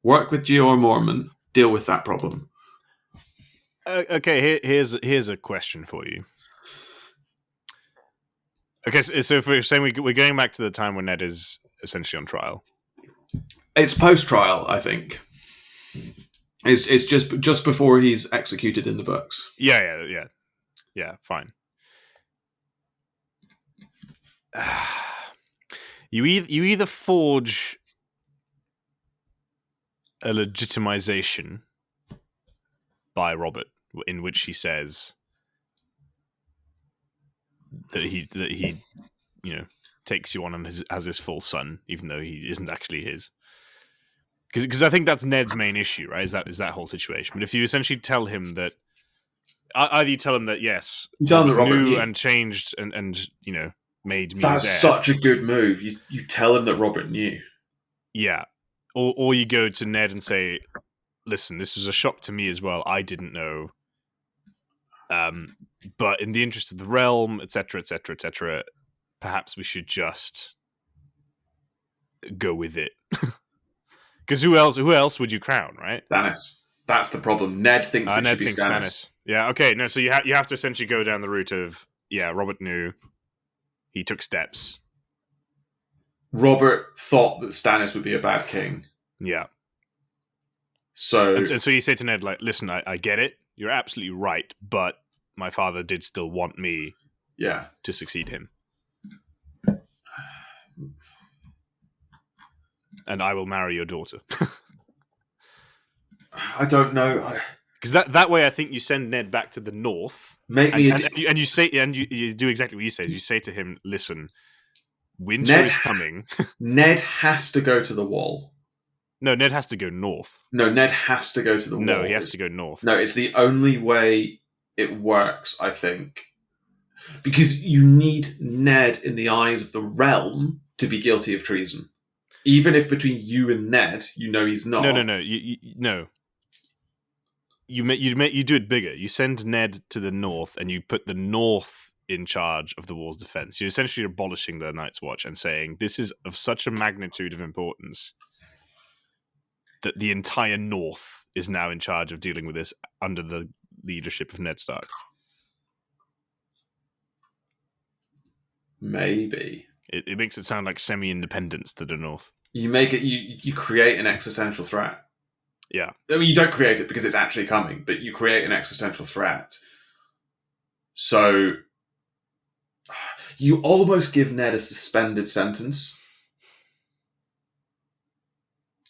Work with George Mormont. Deal with that problem. Okay, here's a question for you. Okay, so if we're saying we're going back to the time when Ned is essentially on trial. It's post-trial, I think. It's just before he's executed in the books. Yeah, fine. You either forge a legitimization by Robert in which he says that he takes you on as his full son, even though he isn't actually his. Because I think that's Ned's main issue, right? Is that whole situation. But if you essentially tell him that, either you tell him that yes, you tell him that Robert knew and changed and made me. That's such a good move. You tell him that Robert knew. Yeah, or you go to Ned and say, "Listen, this was a shock to me as well. I didn't know. But in the interest of the realm, etc., etc., etc., perhaps we should just go with it." Because who else would you crown, right? Stannis. That's the problem. Ned thinks it should be Stannis. Yeah, okay. No, so you have to essentially go down the route of, Robert knew. He took steps. Robert thought that Stannis would be a bad king. Yeah. So... And so you say to Ned, like, listen, I get it. You're absolutely right. But my father did still want me to succeed him. And I will marry your daughter. I don't know. Because that way, I think you send Ned back to the north, and you say, and you do exactly what you say. Is you say to him, "Listen, winter is coming." Ned has to go to the wall. No, Ned has to go north. No, Ned has to go to the wall. No, he has to go north. No, it's the only way it works, I think, because you need Ned in the eyes of the realm to be guilty of treason. Even if between you and Ned, he's not. No. No. You do it bigger. You send Ned to the north, and you put the north in charge of the wall's defense. You're essentially abolishing the Night's Watch and saying this is of such a magnitude of importance that the entire North is now in charge of dealing with this under the leadership of Ned Stark. Maybe. It makes it sound like semi-independence to the North. You make it. You create an existential threat. Yeah. I mean, you don't create it because it's actually coming, but you create an existential threat. So you almost give Ned a suspended sentence.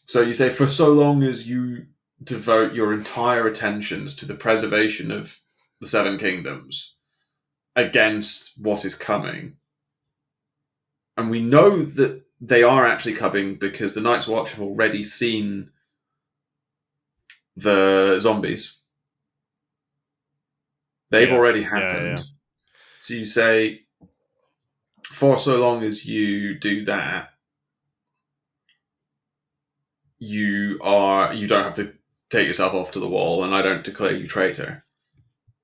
So you say, for so long as you devote your entire attentions to the preservation of the Seven Kingdoms against what is coming. And we know that they are actually coming because the Night's Watch have already seen the zombies. They've already happened. Yeah. So you say, for so long as you do that, you don't have to take yourself off to the wall, and I don't declare you traitor.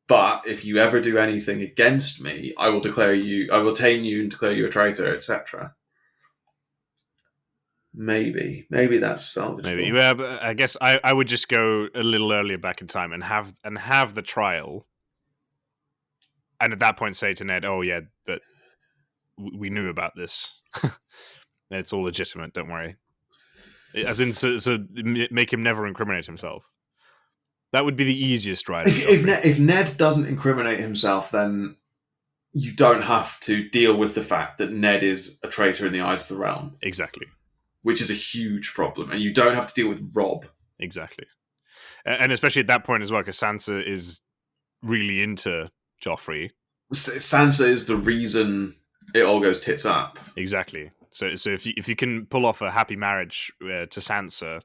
But if you ever do anything against me, I will tame you and declare you a traitor, etc. Maybe that's salvageable. Maybe, yeah. But I guess I would just go a little earlier back in time and have the trial, and at that point say to Ned, "Oh yeah, but we knew about this. It's all legitimate. Don't worry." As in, so make him never incriminate himself. That would be the easiest ride. If Ned doesn't incriminate himself, then you don't have to deal with the fact that Ned is a traitor in the eyes of the realm. Exactly. Which is a huge problem. And you don't have to deal with Robb. Exactly. And especially at that point as well, because Sansa is really into Joffrey. Sansa is the reason it all goes tits up. Exactly. So if you can pull off a happy marriage to Sansa,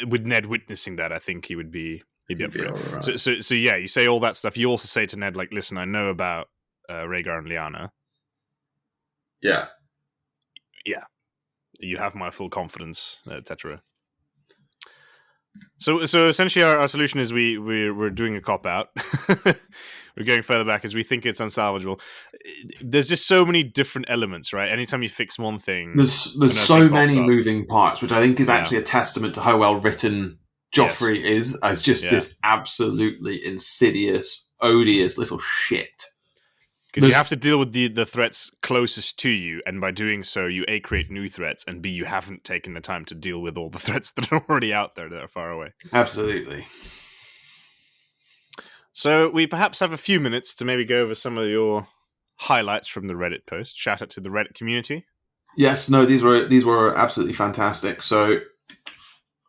with Ned witnessing that, I think he'd be up for it. Right. So yeah, you say all that stuff. You also say to Ned, like, listen, I know about Rhaegar and Lyanna. Yeah. Yeah. You have my full confidence, etc. So essentially our solution is we're doing a cop-out. We're going further back because we think it's unsalvageable. There's just so many different elements, right? Anytime you fix one thing... There's so many moving parts, which I think is actually a testament to how well written Joffrey is as just this absolutely insidious, odious little shit. Because you have to deal with the threats closest to you, and by doing so, you A, create new threats, and B, you haven't taken the time to deal with all the threats that are already out there that are far away. Absolutely. So we perhaps have a few minutes to maybe go over some of your highlights from the Reddit post. Shout out to the Reddit community. Yes, no, these were absolutely fantastic. So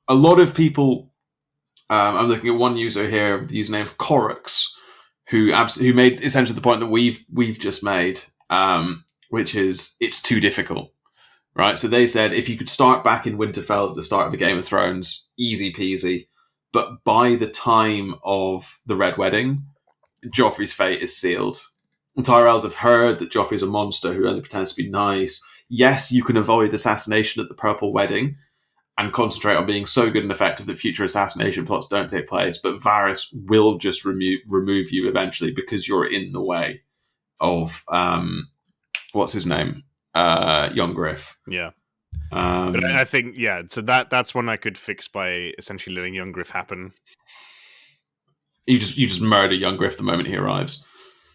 a lot of people, I'm looking at one user here with the username of Corux, who made essentially the point that we've just made, which is it's too difficult, right? So they said if you could start back in Winterfell at the start of a Game of Thrones, easy peasy. But by the time of the Red Wedding, Joffrey's fate is sealed. The Tyrells have heard that Joffrey's a monster who only pretends to be nice. Yes, you can avoid assassination at the Purple Wedding and concentrate on being so good and effective that future assassination plots don't take place, but Varys will just remove you eventually because you're in the way of, what's his name? Young Griff. Yeah. But I think, so that's one I could fix by essentially letting Young Griff happen. You just murder Young Griff the moment he arrives.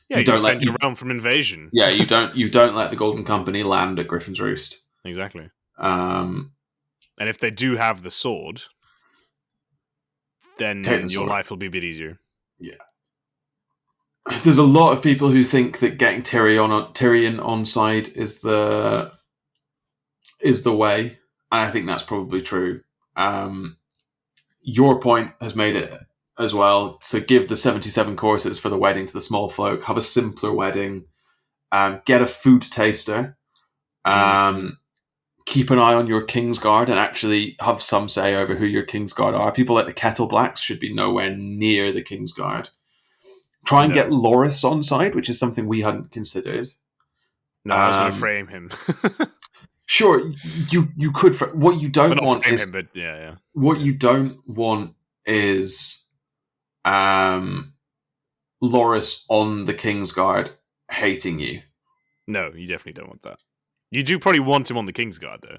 Yeah, you don't defend your realm from invasion. Yeah, you don't let the Golden Company land at Griffin's Roost. Exactly. And if they do have the sword, then your life will be a bit easier. Yeah. There's a lot of people who think that getting Tyrion on side is the way, and I think that's probably true. Your point has made it as well. So give the 77 courses for the wedding to the small folk, have a simpler wedding, get a food taster, keep an eye on your Kingsguard and actually have some say over who your Kingsguard are. People like the Kettle Blacks should be nowhere near the Kingsguard. Try and get Loras on side, which is something we hadn't considered. No, I was going to frame him. Sure, you could. What you don't want is him, but yeah. What you don't want is Loras on the Kingsguard hating you. No, you definitely don't want that. You do probably want him on the Kingsguard, though.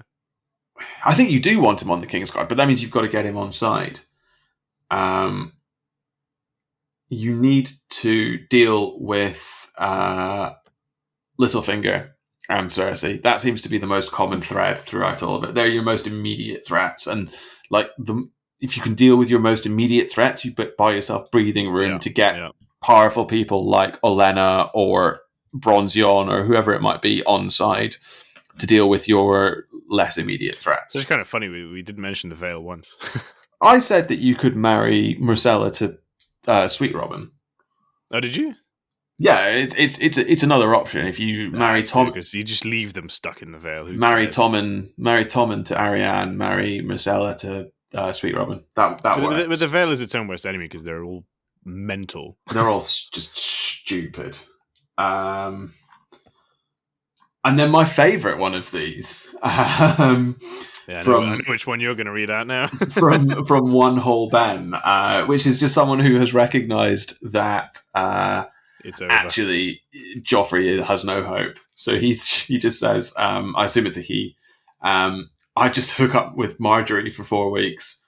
I think you do want him on the Kingsguard, but that means you've got to get him on side. You need to deal with Littlefinger and Cersei. That seems to be the most common thread throughout all of it. They're your most immediate threats, and if you can deal with your most immediate threats, you buy yourself breathing room to get powerful people like Olenna or Bronzion or whoever it might be on side to deal with your less immediate threats. So it's kind of funny we did mention the Vale once. I said that you could marry Myrcella to Sweet Robin. Oh, did you? Yeah, it's another option if you marry Tom. Because you just leave them stuck in the Vale. Marry Tommen to Arianne. Marry Myrcella to Sweet Robin. That works. But the Vale is its own worst enemy because they're all mental. They're all just stupid. And then my favourite one of these. I know which one you're going to read out now. from One Whole Ben, which is just someone who has recognised that it's over. Actually Joffrey has no hope. So he just says, I assume it's a he, I just hook up with Marjorie for 4 weeks.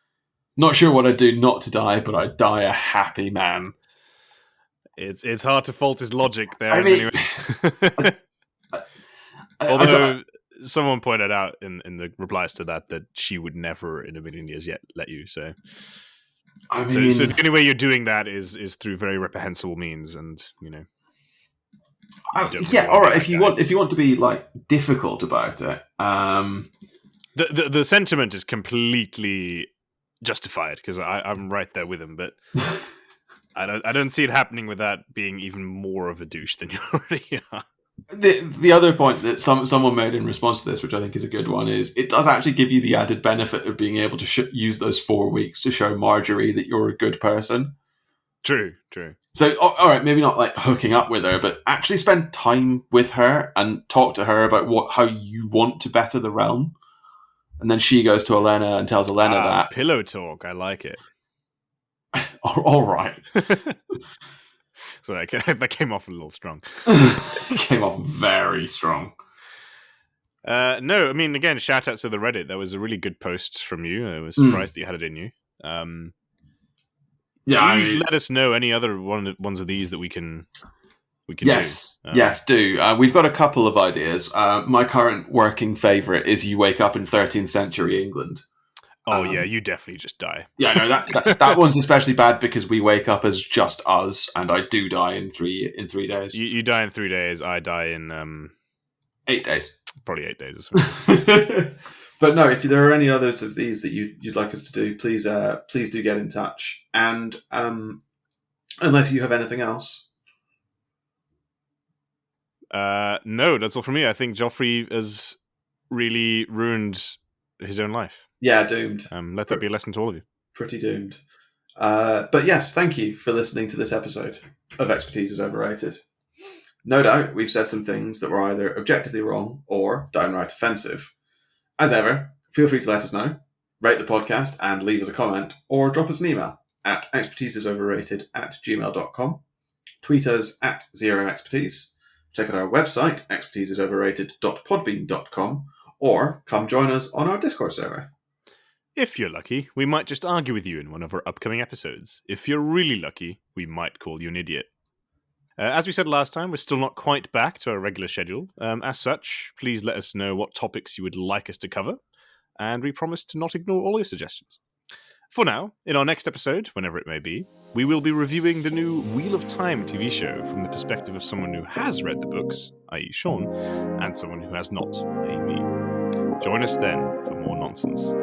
Not sure what I'd do not to die, but I'd die a happy man. It's hard to fault his logic there. I mean, although someone pointed out in the replies to that she would never in a million years yet let you. So the only way you're doing that is through very reprehensible means, and all right. If you want to be like difficult about it, the sentiment is completely justified because I'm right there with him, but I don't see it happening without being even more of a douche than you already are. The other point that someone made in response to this, which I think is a good one, is it does actually give you the added benefit of being able to use those 4 weeks to show Marjorie that you're a good person. True. So, all right, maybe not like hooking up with her, but actually spend time with her and talk to her about how you want to better the realm. And then she goes to Olenna and tells Olenna that. Pillow talk, I like it. All right. So that came off a little strong. Came off very strong. No, I mean, again, shout out to the Reddit. That was a really good post from you. I was surprised that you had it in you. Please let us know any other ones of these that we can yes, do. Yes, do. We've got a couple of ideas. My current working favourite is you wake up in 13th century England. Oh yeah, you definitely just die. Yeah, no, that one's especially bad because we wake up as just us, and I do die in 3 days. You die in 3 days. I die in 8 days. Probably 8 days or something. But no, if there are any others of these that you'd like us to do, please do get in touch. And unless you have anything else. No, that's all from me. I think Joffrey has really ruined his own life. Yeah, doomed. Let that be a lesson to all of you. Pretty doomed. But yes, thank you for listening to this episode of Expertise is Overrated. No doubt we've said some things that were either objectively wrong or downright offensive. As ever, feel free to let us know, rate the podcast and leave us a comment, or drop us an email at expertiseisoverrated@gmail.com, tweet us at ZeroExpertise, check out our website, expertiseisoverrated.podbean.com, or come join us on our Discord server. If you're lucky, we might just argue with you in one of our upcoming episodes. If you're really lucky, we might call you an idiot. As we said last time, we're still not quite back to our regular schedule. As such, please let us know what topics you would like us to cover, and we promise to not ignore all your suggestions. For now, in our next episode, whenever it may be, we will be reviewing the new Wheel of Time TV show from the perspective of someone who has read the books, i.e. Sean, and someone who has not, i.e. me. Join us then for more nonsense.